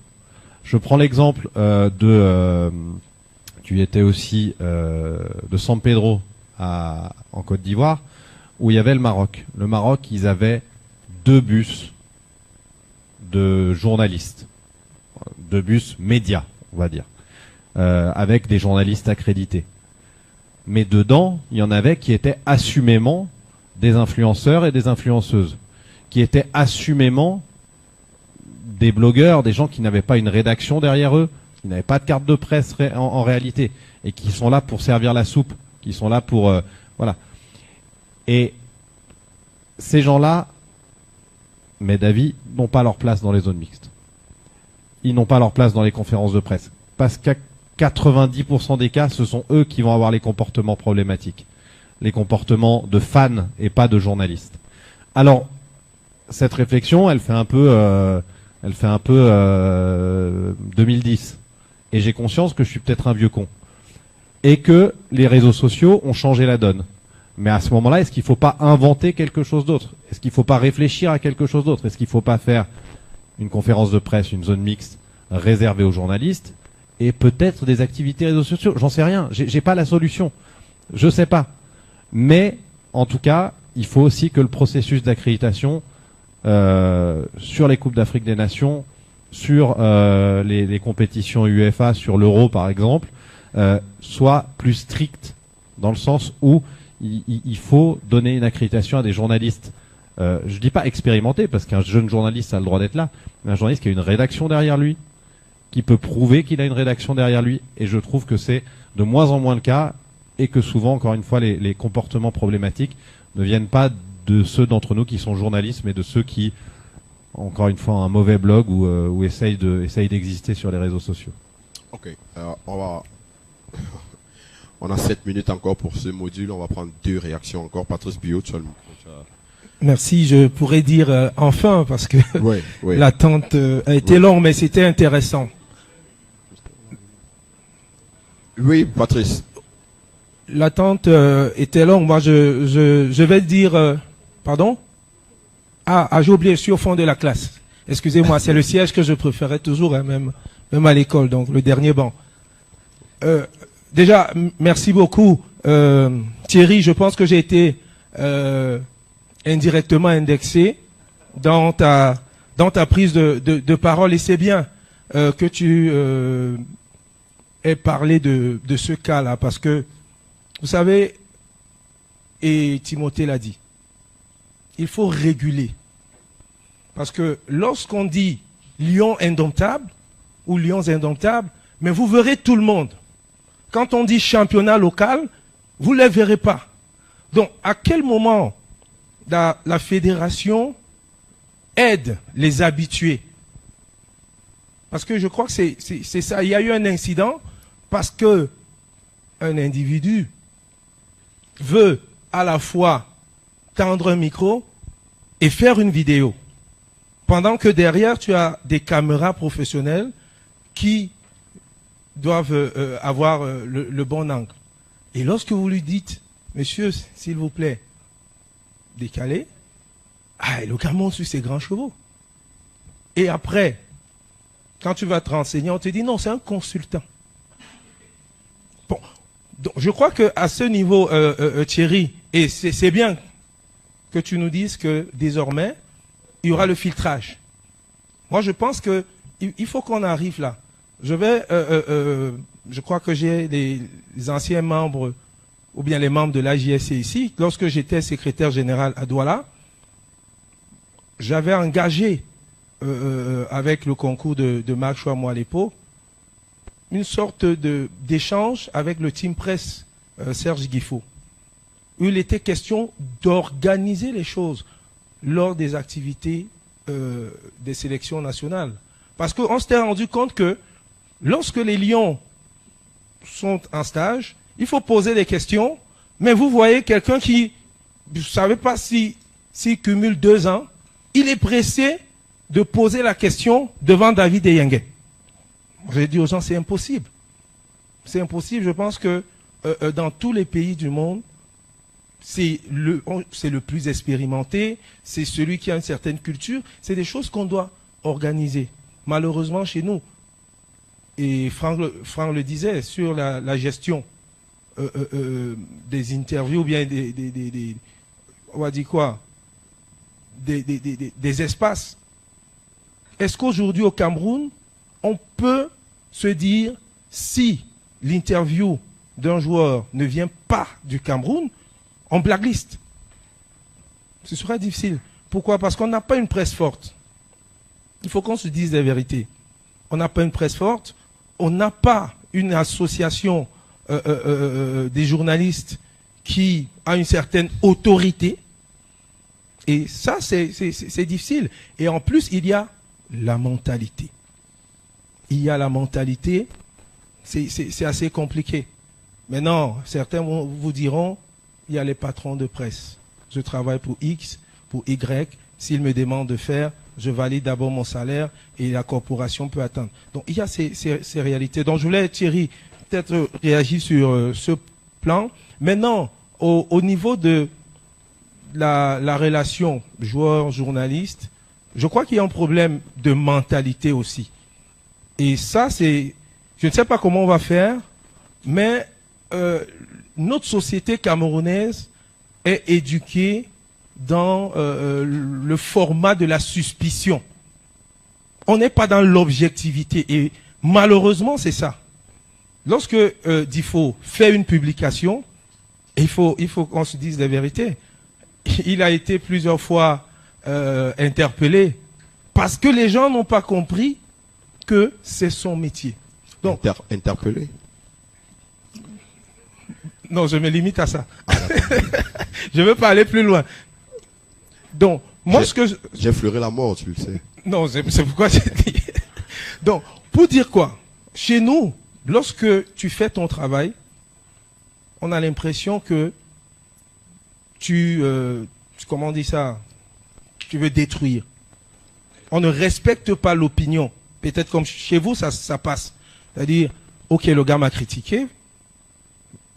Je prends l'exemple tu étais aussi de San Pedro en Côte d'Ivoire, où il y avait le Maroc. Le Maroc, ils avaient 2 bus de journalistes, 2 bus médias, on va dire, avec des journalistes accrédités. Mais dedans, il y en avait qui étaient assumément des influenceurs et des influenceuses, qui étaient assumément des blogueurs, des gens qui n'avaient pas une rédaction derrière eux, qui n'avaient pas de carte de presse en réalité, et qui sont là pour servir la soupe, qui sont là pour... voilà. Et ces gens-là, mes d'avis, n'ont pas leur place dans les zones mixtes. Ils n'ont pas leur place dans les conférences de presse. Parce qu'à 90% des cas, ce sont eux qui vont avoir les comportements problématiques. Les comportements de fans et pas de journalistes. Alors, cette réflexion, elle fait un peu 2010. Et j'ai conscience que je suis peut-être un vieux con. Et que les réseaux sociaux ont changé la donne. Mais à ce moment-là, est-ce qu'il ne faut pas inventer quelque chose d'autre? Est-ce qu'il ne faut pas réfléchir à quelque chose d'autre? Est-ce qu'il ne faut pas faire une conférence de presse, une zone mixte réservée aux journalistes et peut-être des activités réseaux sociaux? J'en sais rien. J'ai pas la solution. Je sais pas. Mais en tout cas, il faut aussi que le processus d'accréditation sur les Coupes d'Afrique des Nations, sur les compétitions UEFA, sur l'Euro par exemple, soit plus strict dans le sens où il faut donner une accréditation à des journalistes. Je dis pas expérimentés, parce qu'un jeune journaliste a le droit d'être là, mais un journaliste qui a une rédaction derrière lui, qui peut prouver qu'il a une rédaction derrière lui, et je trouve que c'est de moins en moins le cas, et que souvent, encore une fois, les comportements problématiques ne viennent pas de ceux d'entre nous qui sont journalistes, mais de ceux qui, encore une fois, ont un mauvais blog ou essayent d'exister sur les réseaux sociaux. Ok, on a 7 minutes encore pour ce module. On va prendre 2 réactions encore. Patrice Biot, tu as le micro. Merci, je pourrais dire enfin, parce que oui. l'attente a été longue, mais c'était intéressant. Oui, Patrice. L'attente était longue. Moi, je vais dire... pardon? J'ai oublié, je suis au fond de la classe. Excusez-moi, c'est le siège que je préférais toujours, hein, même à l'école, donc le dernier banc. Déjà, merci beaucoup. Thierry, je pense que j'ai été indirectement indexé dans ta prise de parole, et c'est bien que tu aies parlé de ce cas-là, parce que, vous savez, et Timothée l'a dit, il faut réguler. Parce que lorsqu'on dit lion indomptable ou lions indomptables, mais vous verrez tout le monde. Quand on dit championnat local, vous ne les verrez pas. Donc, à quel moment la fédération aide les habitués? Parce que je crois que c'est ça. Il y a eu un incident parce que un individu veut à la fois tendre un micro et faire une vidéo. Pendant que derrière, tu as des caméras professionnelles qui doivent avoir le bon angle. Et lorsque vous lui dites, monsieur, s'il vous plaît, décalé, le Cameroun suit ses grands chevaux. Et après, quand tu vas te renseigner, on te dit non, c'est un consultant. Bon, donc je crois qu'à ce niveau, Thierry, et c'est bien que tu nous dises que désormais, il y aura le filtrage. Moi, je pense que il faut qu'on arrive là. Je crois que j'ai les anciens membres, ou bien les membres de l'AJSC ici. Lorsque j'étais secrétaire général à Douala, j'avais engagé, avec le concours de Marc Chouamou à l'époque, une sorte d'échange avec le team presse Serge Guifo, où il était question d'organiser les choses lors des activités des sélections nationales. Parce qu'on s'était rendu compte que lorsque les Lions sont en stage, il faut poser des questions, mais vous voyez quelqu'un qui, vous ne savez pas s'il cumule 2 ans, il est pressé de poser la question devant David Eyengue. J'ai dit aux gens, c'est impossible. C'est impossible. Je pense que dans tous les pays du monde, c'est le plus expérimenté, c'est celui qui a une certaine culture. C'est des choses qu'on doit organiser. Malheureusement, chez nous, et Franck le disait, sur la gestion des interviews, ou bien on va dire quoi, des espaces. Est-ce qu'aujourd'hui au Cameroun, on peut se dire, si l'interview d'un joueur ne vient pas du Cameroun, on blacklist? Ce sera difficile. Pourquoi? Parce qu'on n'a pas une presse forte. Il faut qu'on se dise la vérité. On n'a pas une presse forte, on n'a pas une association des journalistes qui a une certaine autorité. Et ça, c'est difficile. Et en plus, il y a la mentalité. Il y a la mentalité, c'est assez compliqué. Maintenant, certains vous diront, il y a les patrons de presse. Je travaille pour X, pour Y. S'ils me demandent de faire, je valide d'abord mon salaire et la corporation peut attendre. Donc, il y a ces réalités. Donc, je voulais, Thierry, peut-être réagir sur ce plan. Maintenant, au niveau de la relation joueur-journaliste, je crois qu'il y a un problème de mentalité aussi. Et ça, je ne sais pas comment on va faire, mais notre société camerounaise est éduquée dans le format de la suspicion. On n'est pas dans l'objectivité. Et malheureusement, c'est ça. Lorsque Difo fait une publication, il faut qu'on se dise la vérité. Il a été plusieurs fois interpellé parce que les gens n'ont pas compris que c'est son métier. Donc, interpellé? Non, je me limite à ça. Je ne veux pas aller plus loin. Donc, moi, j'ai effleuré la mort, tu le sais. Non, c'est pourquoi j'ai dit. Donc, pour dire quoi? Chez nous, lorsque tu fais ton travail, on a l'impression que comment on dit ça? Tu veux détruire. On ne respecte pas l'opinion. Peut-être comme chez vous, ça passe. C'est-à-dire, ok, le gars m'a critiqué.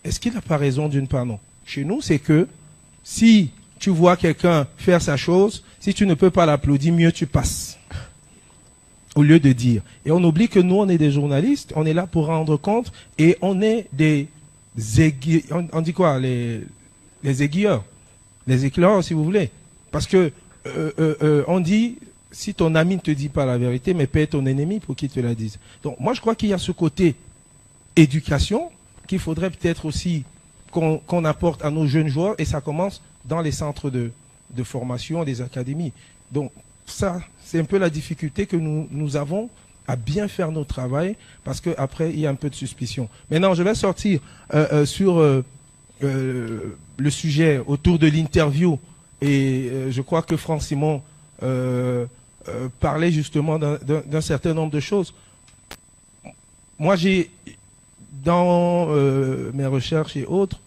Est-ce qu'il n'a pas raison d'une part? Non. Chez nous, c'est que si tu vois quelqu'un faire sa chose, si tu ne peux pas l'applaudir, mieux tu passes. Au lieu de dire. Et on oublie que nous, on est des journalistes, on est là pour rendre compte et on est des aiguilleurs. On dit quoi? Les aiguilleurs. Les éclaireurs, si vous voulez. Parce que on dit, si ton ami ne te dit pas la vérité, mais paie ton ennemi pour qu'il te la dise. Donc moi, je crois qu'il y a ce côté éducation qu'il faudrait peut-être aussi qu'on apporte à nos jeunes joueurs, et ça commence dans les centres de formation, des académies. Donc ça, c'est un peu la difficulté que nous avons à bien faire notre travail, parce qu'après, il y a un peu de suspicion. Maintenant, je vais sortir sur le sujet autour de l'interview, et je crois que Franck Simon parlait justement d'un certain nombre de choses. Moi, j'ai, dans mes recherches et autres,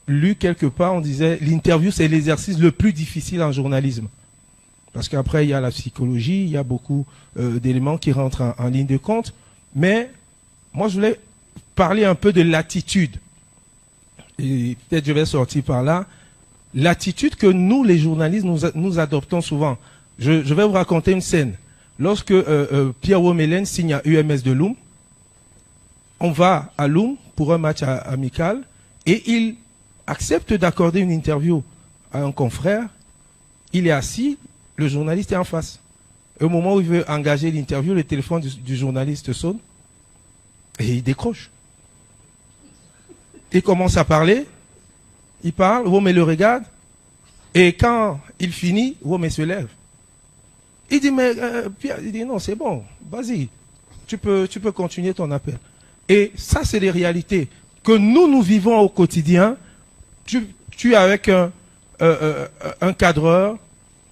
lu quelque part, on disait l'interview, c'est l'exercice le plus difficile en journalisme. Parce qu'après, il y a la psychologie, il y a beaucoup d'éléments qui rentrent en ligne de compte. Mais moi, je voulais parler un peu de l'attitude. Et peut-être je vais sortir par là. L'attitude que nous, les journalistes, nous adoptons souvent. Je vais vous raconter une scène. Lorsque Pierre Womelin signe à UMS de Loum, on va à Loum pour un match amical et il accepte d'accorder une interview à un confrère. Il est assis, le journaliste est en face. Et au moment où il veut engager l'interview, le téléphone du journaliste sonne et il décroche. Il commence à parler, il parle, Womé le regarde, et quand il finit, Womé se lève. Il dit, mais Pierre, il dit, non, c'est bon, vas-y, tu peux continuer ton appel. Et ça, c'est les réalités que nous vivons au quotidien. Tu es avec un cadreur,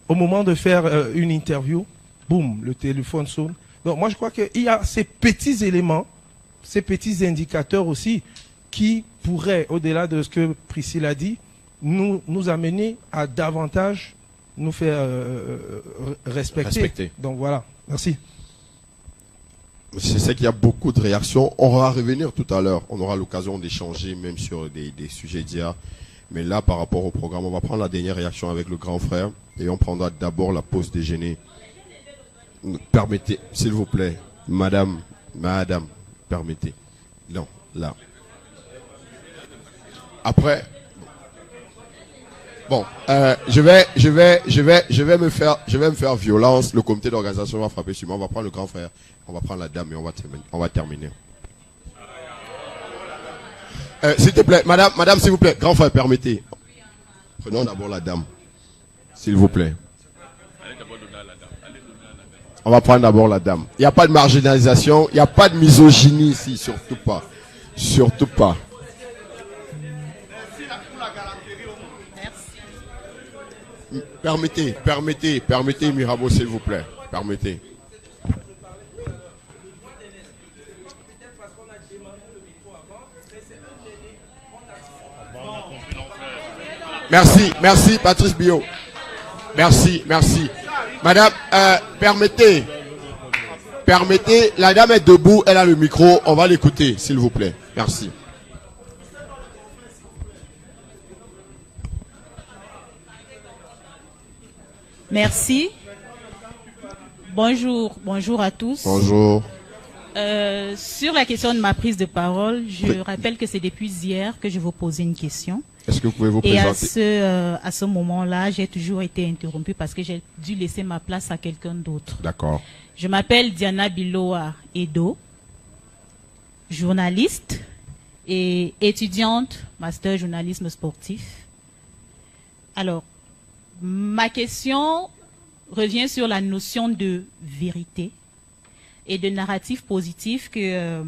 au moment de faire une interview, boum, le téléphone sonne. Donc moi, je crois qu'il y a ces petits éléments, ces petits indicateurs aussi, qui pourraient, au-delà de ce que Priscille a dit, nous amener à davantage nous faire respecter. Donc voilà, merci. Je sais qu'il y a beaucoup de réactions. On va revenir tout à l'heure. On aura l'occasion d'échanger même sur des sujets d'IA. Mais là, par rapport au programme, on va prendre la dernière réaction avec le grand frère. Et on prendra d'abord la pause déjeuner. Permettez, s'il vous plaît. Madame, permettez. Non, là. Après, bon, je vais me faire violence. Le comité d'organisation va frapper sur moi. On va prendre le grand frère, on va prendre la dame et on va terminer. S'il te plaît, madame, s'il vous plaît, grand frère, permettez. Prenons d'abord la dame, s'il vous plaît. On va prendre d'abord la dame. Il n'y a pas de marginalisation, il n'y a pas de misogynie ici, surtout pas. Surtout pas. Permettez, Mirabeau, s'il vous plaît. Permettez. Merci, Patrice Bio. Merci. Madame, permettez, la dame est debout, elle a le micro, on va l'écouter, s'il vous plaît. Merci. Merci. Bonjour à tous. Bonjour. Sur la question de ma prise de parole, je rappelle que c'est depuis hier que je vous posais une question. Est-ce que vous pouvez vous présenter? Et à ce moment-là, j'ai toujours été interrompue parce que j'ai dû laisser ma place à quelqu'un d'autre. D'accord. Je m'appelle Diana Biloa Edo, journaliste et étudiante, master journalisme sportif. Alors, ma question revient sur la notion de vérité et de narratif positif que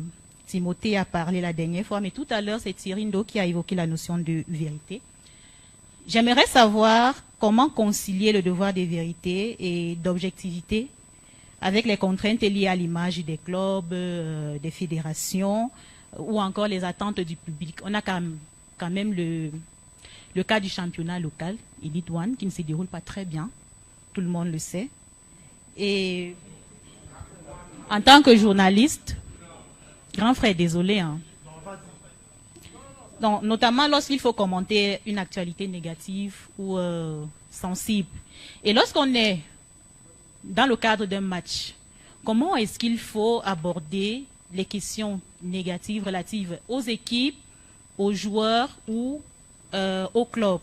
Timothée a parlé la dernière fois, mais tout à l'heure, c'est Thierry Ndo qui a évoqué la notion de vérité. J'aimerais savoir comment concilier le devoir de vérité et d'objectivité avec les contraintes liées à l'image des clubs, des fédérations ou encore les attentes du public. On a quand même le cas du championnat local, Elite One, qui ne se déroule pas très bien. Tout le monde le sait. Et en tant que journaliste, grand frère, désolé. Hein. Donc, notamment lorsqu'il faut commenter une actualité négative ou sensible. Et lorsqu'on est dans le cadre d'un match, comment est-ce qu'il faut aborder les questions négatives relatives aux équipes, aux joueurs ou au club,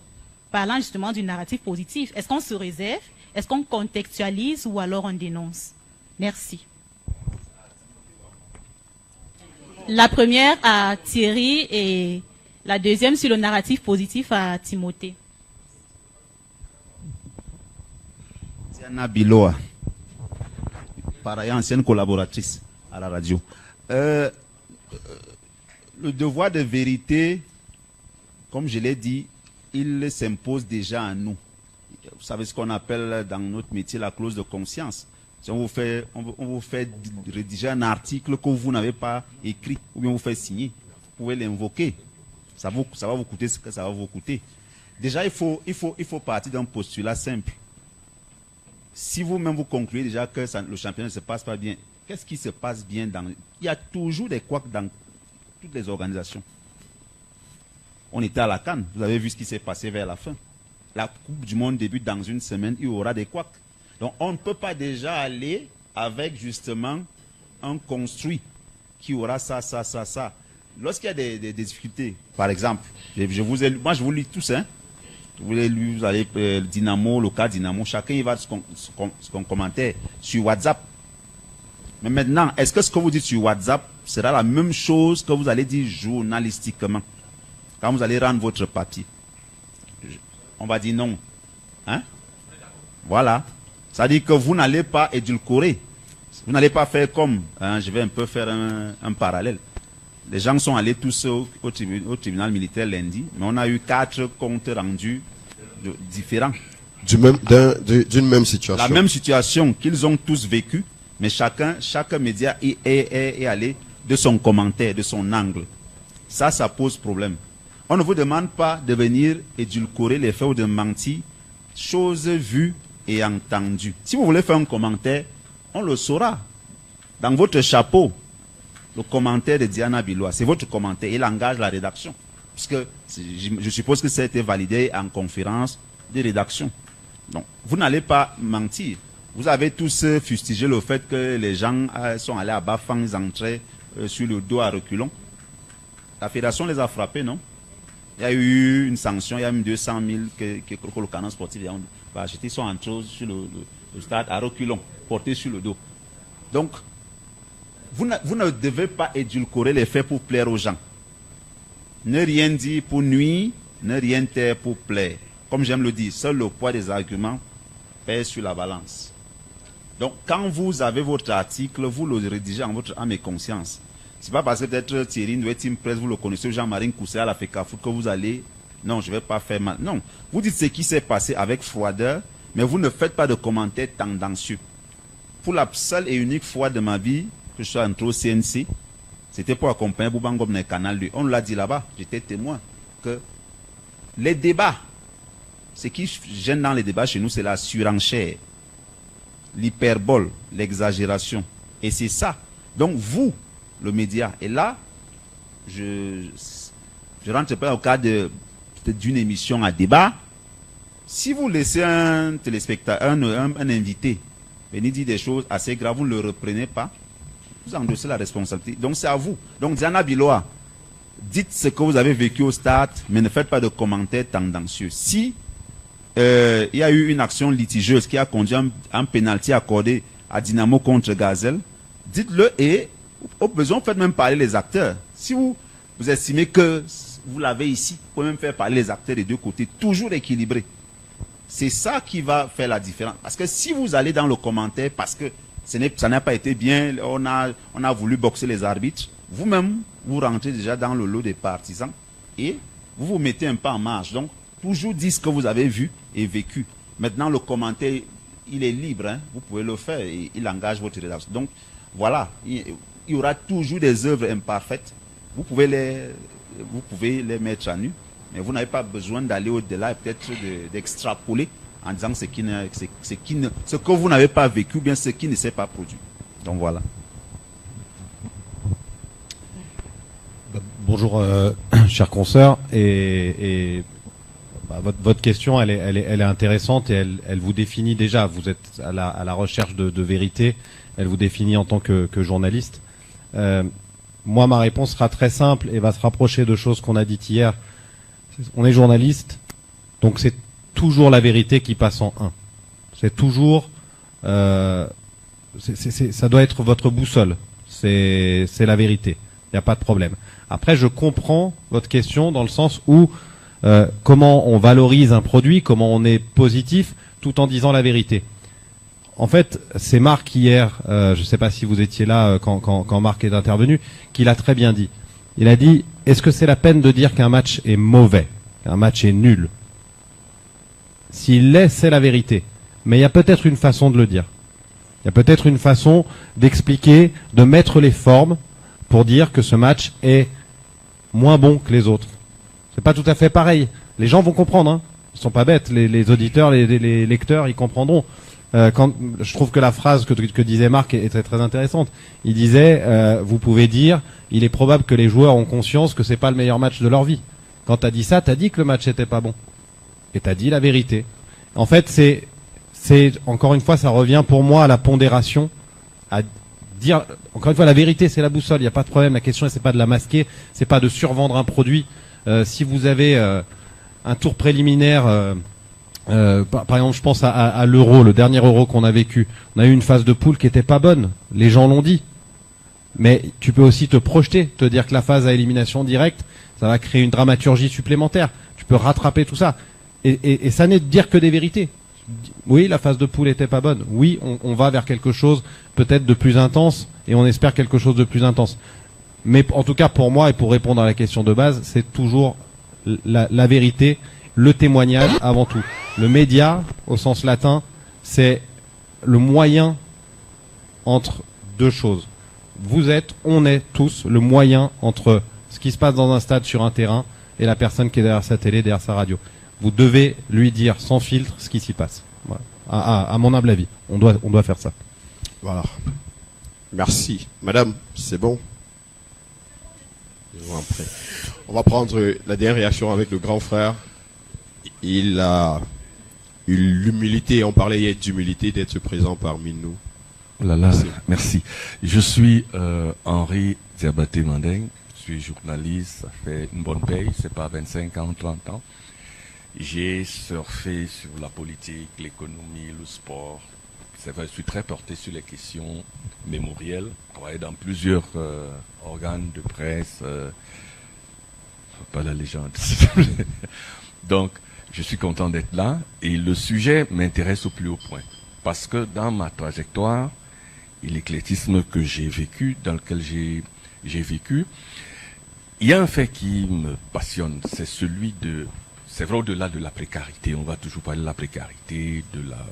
parlant justement du narratif positif? Est-ce qu'on se réserve? Est-ce qu'on contextualise ou alors on dénonce? Merci. La première à Thierry et la deuxième sur le narratif positif à Timothée. Diana Biloa, par ailleurs ancienne collaboratrice à la radio. Le devoir de vérité comme je l'ai dit, il s'impose déjà à nous. Vous savez ce qu'on appelle dans notre métier la clause de conscience. Si on vous fait rédiger un article que vous n'avez pas écrit, ou bien vous fait signer, vous pouvez l'invoquer. Ça va vous coûter ce que ça va vous coûter. Déjà, il faut partir d'un postulat simple. Si vous-même vous concluez déjà que le championnat ne se passe pas bien, qu'est-ce qui se passe bien dans... Il y a toujours des couacs dans toutes les organisations. On était à la CAN, vous avez vu ce qui s'est passé vers la fin. La Coupe du Monde débute dans une semaine, il y aura des couacs. Donc on ne peut pas déjà aller avec justement un construit qui aura ça. Lorsqu'il y a des difficultés, par exemple, moi je vous lis tous, hein. Vous allez Dynamo, le cas Dynamo, chacun il va son commentaire sur WhatsApp. Mais maintenant, est-ce que ce que vous dites sur WhatsApp sera la même chose que vous allez dire journalistiquement quand vous allez rendre votre papier? On va dire non. Hein? Voilà. Ça dit que vous n'allez pas édulcorer. Vous n'allez pas faire comme, hein, je vais un peu faire un parallèle. Les gens sont allés tous au tribunal militaire lundi, mais on a eu 4 comptes rendus différents. D'une même situation. La même situation qu'ils ont tous vécu, mais chaque média est allé de son commentaire, de son angle. Ça pose problème. On ne vous demande pas de venir édulcorer les faits ou de mentir, choses vues et entendues. Si vous voulez faire un commentaire, on le saura. Dans votre chapeau, le commentaire de Diana Bilois, c'est votre commentaire, il engage la rédaction. Parce que je suppose que ça a été validé en conférence de rédaction. Donc, vous n'allez pas mentir. Vous avez tous fustigé le fait que les gens sont allés à Bafang, ils entraient sur le dos à reculons. La fédération les a frappés, non? Il y a eu une sanction, il y a eu 200 000 que le canon sportif va acheter. Ils sont entrés sur le stade à reculons, portés sur le dos. Donc, vous ne devez pas édulcorer les faits pour plaire aux gens. Ne rien dire pour nuire, ne rien taire pour plaire. Comme j'aime le dire, seul le poids des arguments pèse sur la balance. Donc, quand vous avez votre article, vous le rédigez en votre âme et conscience. Ce n'est pas parce que peut-être Thierry Ndoué, Team Press, vous le connaissez, Jean-Marie Koussé à la FECAFOOT, que vous allez... Non, je ne vais pas faire mal. Non, vous dites ce qui s'est passé avec froideur, mais vous ne faites pas de commentaires tendancieux. Pour la seule et unique fois de ma vie, que je sois entré au CNC, c'était pour accompagner Boubangom dans le canal 2. On l'a dit là-bas, j'étais témoin, que les débats, ce qui gêne dans les débats chez nous, c'est la surenchère, l'hyperbole, l'exagération. Et c'est ça. Donc vous, le média, et là, je rentre pas au cadre d'une émission à débat. Si vous laissez un téléspectateur, un invité, venir dire des choses assez graves, vous ne le reprenez pas, vous endossez la responsabilité. Donc c'est à vous. Donc Diana Bilois, dites ce que vous avez vécu au stade, mais ne faites pas de commentaires tendancieux. Si il y a eu une action litigieuse qui a conduit un pénalty accordé à Dynamo contre Gazelle, dites-le et au besoin, faites même parler les acteurs. Si vous estimez que vous l'avez ici, vous pouvez même faire parler les acteurs des deux côtés, toujours équilibrés. C'est ça qui va faire la différence. Parce que si vous allez dans le commentaire, parce que ça n'a pas été bien, on a voulu boxer les arbitres, vous-même, vous rentrez déjà dans le lot des partisans et vous vous mettez un peu en marge. Donc, toujours dire ce que vous avez vu et vécu. Maintenant, le commentaire, il est libre, hein, vous pouvez le faire et il engage votre rédaction. Donc, voilà, il y aura toujours des œuvres imparfaites. Vous pouvez les mettre à nu, mais vous n'avez pas besoin d'aller au-delà et peut-être d'extrapoler en disant ce que vous n'avez pas vécu ou bien ce qui ne s'est pas produit. Donc voilà. Bonjour, chers consoeurs. Votre question, elle est intéressante et elle vous définit déjà. Vous êtes à la recherche de vérité. Elle vous définit en tant que journaliste. Moi, ma réponse sera très simple et va se rapprocher de choses qu'on a dites hier. On est journaliste, donc c'est toujours la vérité qui passe en un. C'est toujours... ça doit être votre boussole. C'est la vérité. Il n'y a pas de problème. Après, je comprends votre question dans le sens où comment on valorise un produit, comment on est positif, tout en disant la vérité. En fait, c'est Marc hier, je ne sais pas si vous étiez là quand Marc est intervenu, qui l'a très bien dit. Il a dit, est-ce que c'est la peine de dire qu'un match est mauvais? qu'un match est nul. S'il l'est, c'est la vérité. Mais il y a peut-être une façon de le dire. Il y a peut-être une façon d'expliquer, de mettre les formes pour dire que ce match est moins bon que les autres. C'est pas tout à fait pareil. Les gens vont comprendre, hein. Ils sont pas bêtes. Les auditeurs, les lecteurs, ils comprendront. Quand je trouve que la phrase que disait Marc est très très intéressante. Il disait, vous pouvez dire, il est probable que les joueurs ont conscience que c'est pas le meilleur match de leur vie. Quand t'as dit ça, t'as dit que le match était pas bon. Et t'as dit la vérité. En fait, c'est encore une fois, ça revient pour moi à la pondération, à dire, encore une fois, la vérité, c'est la boussole. Il n'y a pas de problème. La question, c'est pas de la masquer, c'est pas de survendre un produit. Si vous avez un tour préliminaire, par exemple, je pense à l'Euro, le dernier Euro qu'on a vécu. On a eu une phase de poule qui était pas bonne. Les gens l'ont dit. Mais tu peux aussi te projeter, te dire que la phase à élimination directe, ça va créer une dramaturgie supplémentaire. Tu peux rattraper tout ça. Et ça n'est de dire que des vérités. Oui, la phase de poule était pas bonne. Oui, on va vers quelque chose peut-être de plus intense et on espère quelque chose de plus intense. Mais en tout cas, pour moi et pour répondre à la question de base, c'est toujours la vérité, le témoignage avant tout. Le média, au sens latin, c'est le moyen entre deux choses. On est tous le moyen entre ce qui se passe dans un stade sur un terrain et la personne qui est derrière sa télé, derrière sa radio. Vous devez lui dire sans filtre ce qui s'y passe. Voilà. À mon humble avis, on doit faire ça. Voilà. Merci. Madame, c'est bon? Je vous en prie. On va prendre la dernière réaction avec le grand frère. Il a eu l'humilité, on parlait hier d'humilité, d'être présent parmi nous. Oh là là, merci. Je suis Henri Diabaté Mandeng, je suis journaliste, ça fait une bonne paye, c'est pas 25 ans, 30 ans. J'ai surfé sur la politique, l'économie, le sport. C'est vrai, je suis très porté sur les questions mémorielles, travaillé dans plusieurs organes de presse, pas la légende. Donc, je suis content d'être là et le sujet m'intéresse au plus haut point. Parce que dans ma trajectoire et l'éclectisme que j'ai vécu, dans lequel j'ai vécu, il y a un fait qui me passionne, c'est celui de... C'est vrai, au-delà de la précarité, on va toujours parler de la précarité, de la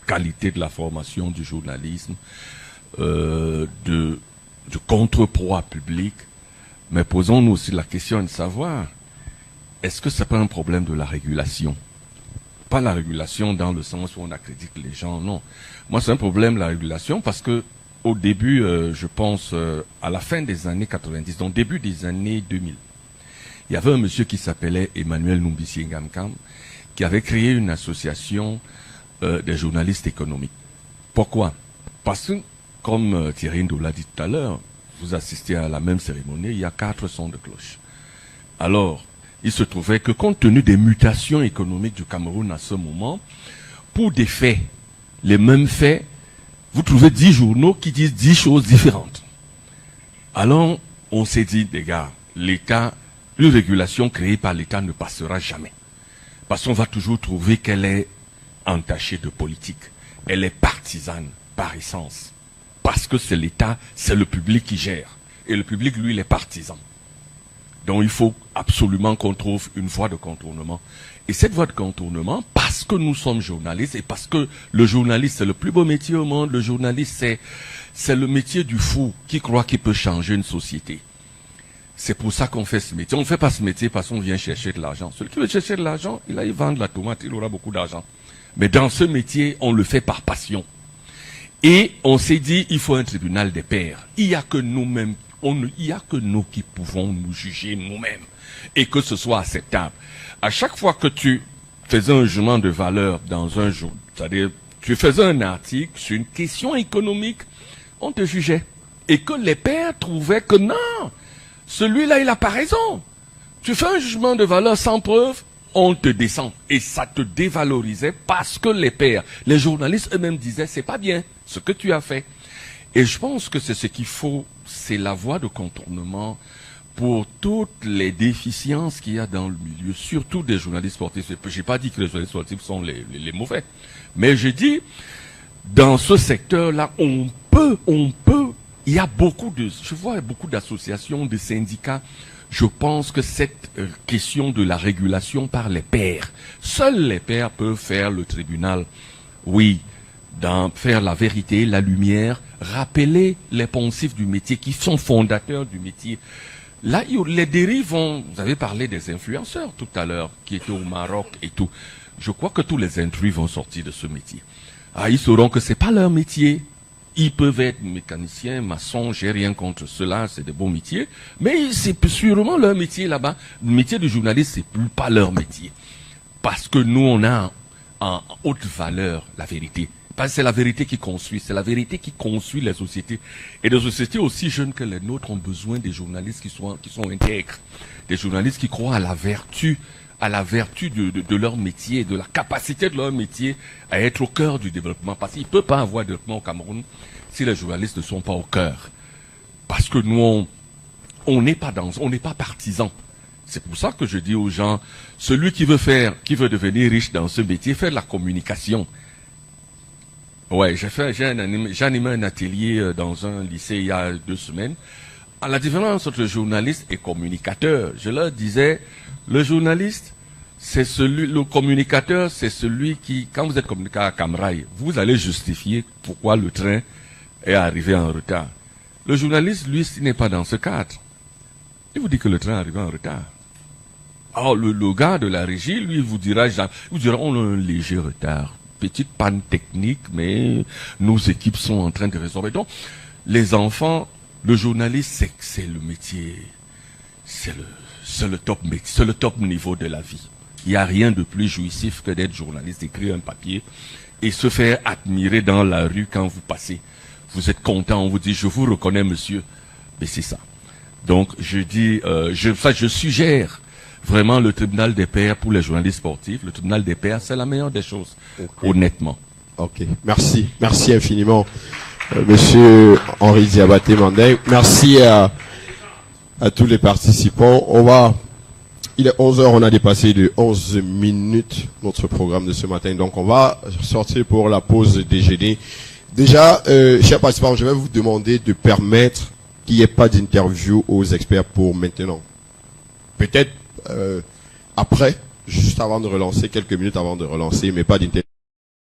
qualité de la formation du journalisme, du contrepoids public, mais posons-nous aussi la question de savoir, est-ce que c'est pas un problème de la régulation? Pas la régulation dans le sens où on accrédite les gens, non. Moi, c'est un problème de la régulation parce que au début, je pense, à la fin des années 90, donc début des années 2000, il y avait un monsieur qui s'appelait Emmanuel Numbisi Ngamkam, qui avait créé une association des journalistes économiques. Pourquoi? Parce que, comme Thierry Ndo l'a dit tout à l'heure, vous assistez à la même cérémonie, il y a 4 sons de cloche. Alors, il se trouvait que compte tenu des mutations économiques du Cameroun à ce moment, pour des faits, les mêmes faits, vous trouvez 10 journaux qui disent 10 choses différentes. Alors, on s'est dit, les gars, l'État, une régulation créée par l'État ne passera jamais. Parce qu'on va toujours trouver qu'elle est entachée de politique. Elle est partisane par essence. Parce que c'est l'État, c'est le public qui gère. Et le public, lui, il est partisan. Donc il faut absolument qu'on trouve une voie de contournement. Et cette voie de contournement, parce que nous sommes journalistes et parce que le journaliste, c'est le plus beau métier au monde, le journaliste, c'est le métier du fou qui croit qu'il peut changer une société. C'est pour ça qu'on fait ce métier. On ne fait pas ce métier parce qu'on vient chercher de l'argent. Celui qui veut chercher de l'argent, il aille vendre la tomate, il aura beaucoup d'argent. Mais dans ce métier, on le fait par passion. Et on s'est dit, il faut un tribunal des pairs. Il n'y a que nous-mêmes, il n'y a que nous qui pouvons nous juger nous-mêmes. Et que ce soit acceptable. À chaque fois que tu faisais un jugement de valeur dans un jour, c'est-à-dire, tu faisais un article sur une question économique, on te jugeait. Et que les pairs trouvaient que non, celui-là, il n'a pas raison. Tu fais un jugement de valeur sans preuve, on te descend. Et ça te dévalorisait parce que les pairs, les journalistes eux-mêmes disaient, c'est pas bien ce que tu as fait. Et je pense que c'est ce qu'il faut, c'est la voie de contournement pour toutes les déficiences qu'il y a dans le milieu, surtout des journalistes sportifs. Je n'ai pas dit que les journalistes sportifs sont les mauvais. Mais je dis, dans ce secteur-là, il il y a je vois beaucoup d'associations, de syndicats. Je pense que cette question de la régulation par les pairs, seuls les pairs peuvent faire le tribunal. Oui, faire la vérité, la lumière, rappeler les poncifs du métier qui sont fondateurs du métier. Là, les dérives vous avez parlé des influenceurs tout à l'heure, qui étaient au Maroc et tout. Je crois que tous les intrus vont sortir de ce métier. Ah, ils sauront que c'est pas leur métier. Ils peuvent être mécaniciens, maçons, j'ai rien contre cela, c'est des bons métiers. Mais c'est sûrement leur métier là-bas. Le métier de journaliste, c'est plus pas leur métier. Parce que nous, on a en haute valeur la vérité. Parce que c'est la vérité qui construit, c'est la vérité qui construit les sociétés. Et des sociétés aussi jeunes que les nôtres ont besoin des journalistes qui sont intègres. Des journalistes qui croient à la vertu de leur métier, de la capacité de leur métier à être au cœur du développement. Parce qu'il ne peut pas avoir de développement au Cameroun si les journalistes ne sont pas au cœur. Parce que nous, on n'est pas partisans. C'est pour ça que je dis aux gens, celui qui veut devenir riche dans ce métier, fait de la communication. Ouais, j'ai animé un atelier dans un lycée il y a 2 semaines. À la différence entre journaliste et communicateur, je leur disais, le journaliste, le communicateur, c'est celui qui, quand vous êtes communicateur à Camrail, vous allez justifier pourquoi le train est arrivé en retard. Le journaliste, lui, s'il n'est pas dans ce cadre, il vous dit que le train est arrivé en retard. Alors, le gars de la régie, lui, vous dira, on a un léger retard. Petite panne technique, mais nos équipes sont en train de résorber. Donc, les enfants, le journaliste, c'est le métier, c'est le top métier, c'est le top niveau de la vie. Il n'y a rien de plus jouissif que d'être journaliste, d'écrire un papier et se faire admirer dans la rue quand vous passez. Vous êtes content, on vous dit, je vous reconnais, monsieur. Mais c'est ça. Donc, je dis, je suggère vraiment le tribunal des pairs pour les journalistes sportifs. Le tribunal des pairs, c'est la meilleure des choses, honnêtement. Ok, merci infiniment, monsieur Henri Diabaté Mandeng. Merci à tous les participants. Il est 11h, on a dépassé de 11 minutes notre programme de ce matin. Donc, on va sortir pour la pause déjeuner. Déjà, chers participants, je vais vous demander de permettre qu'il n'y ait pas d'interview aux experts pour maintenant. Peut-être après, juste avant de relancer, quelques minutes avant de relancer, mais pas d'interview.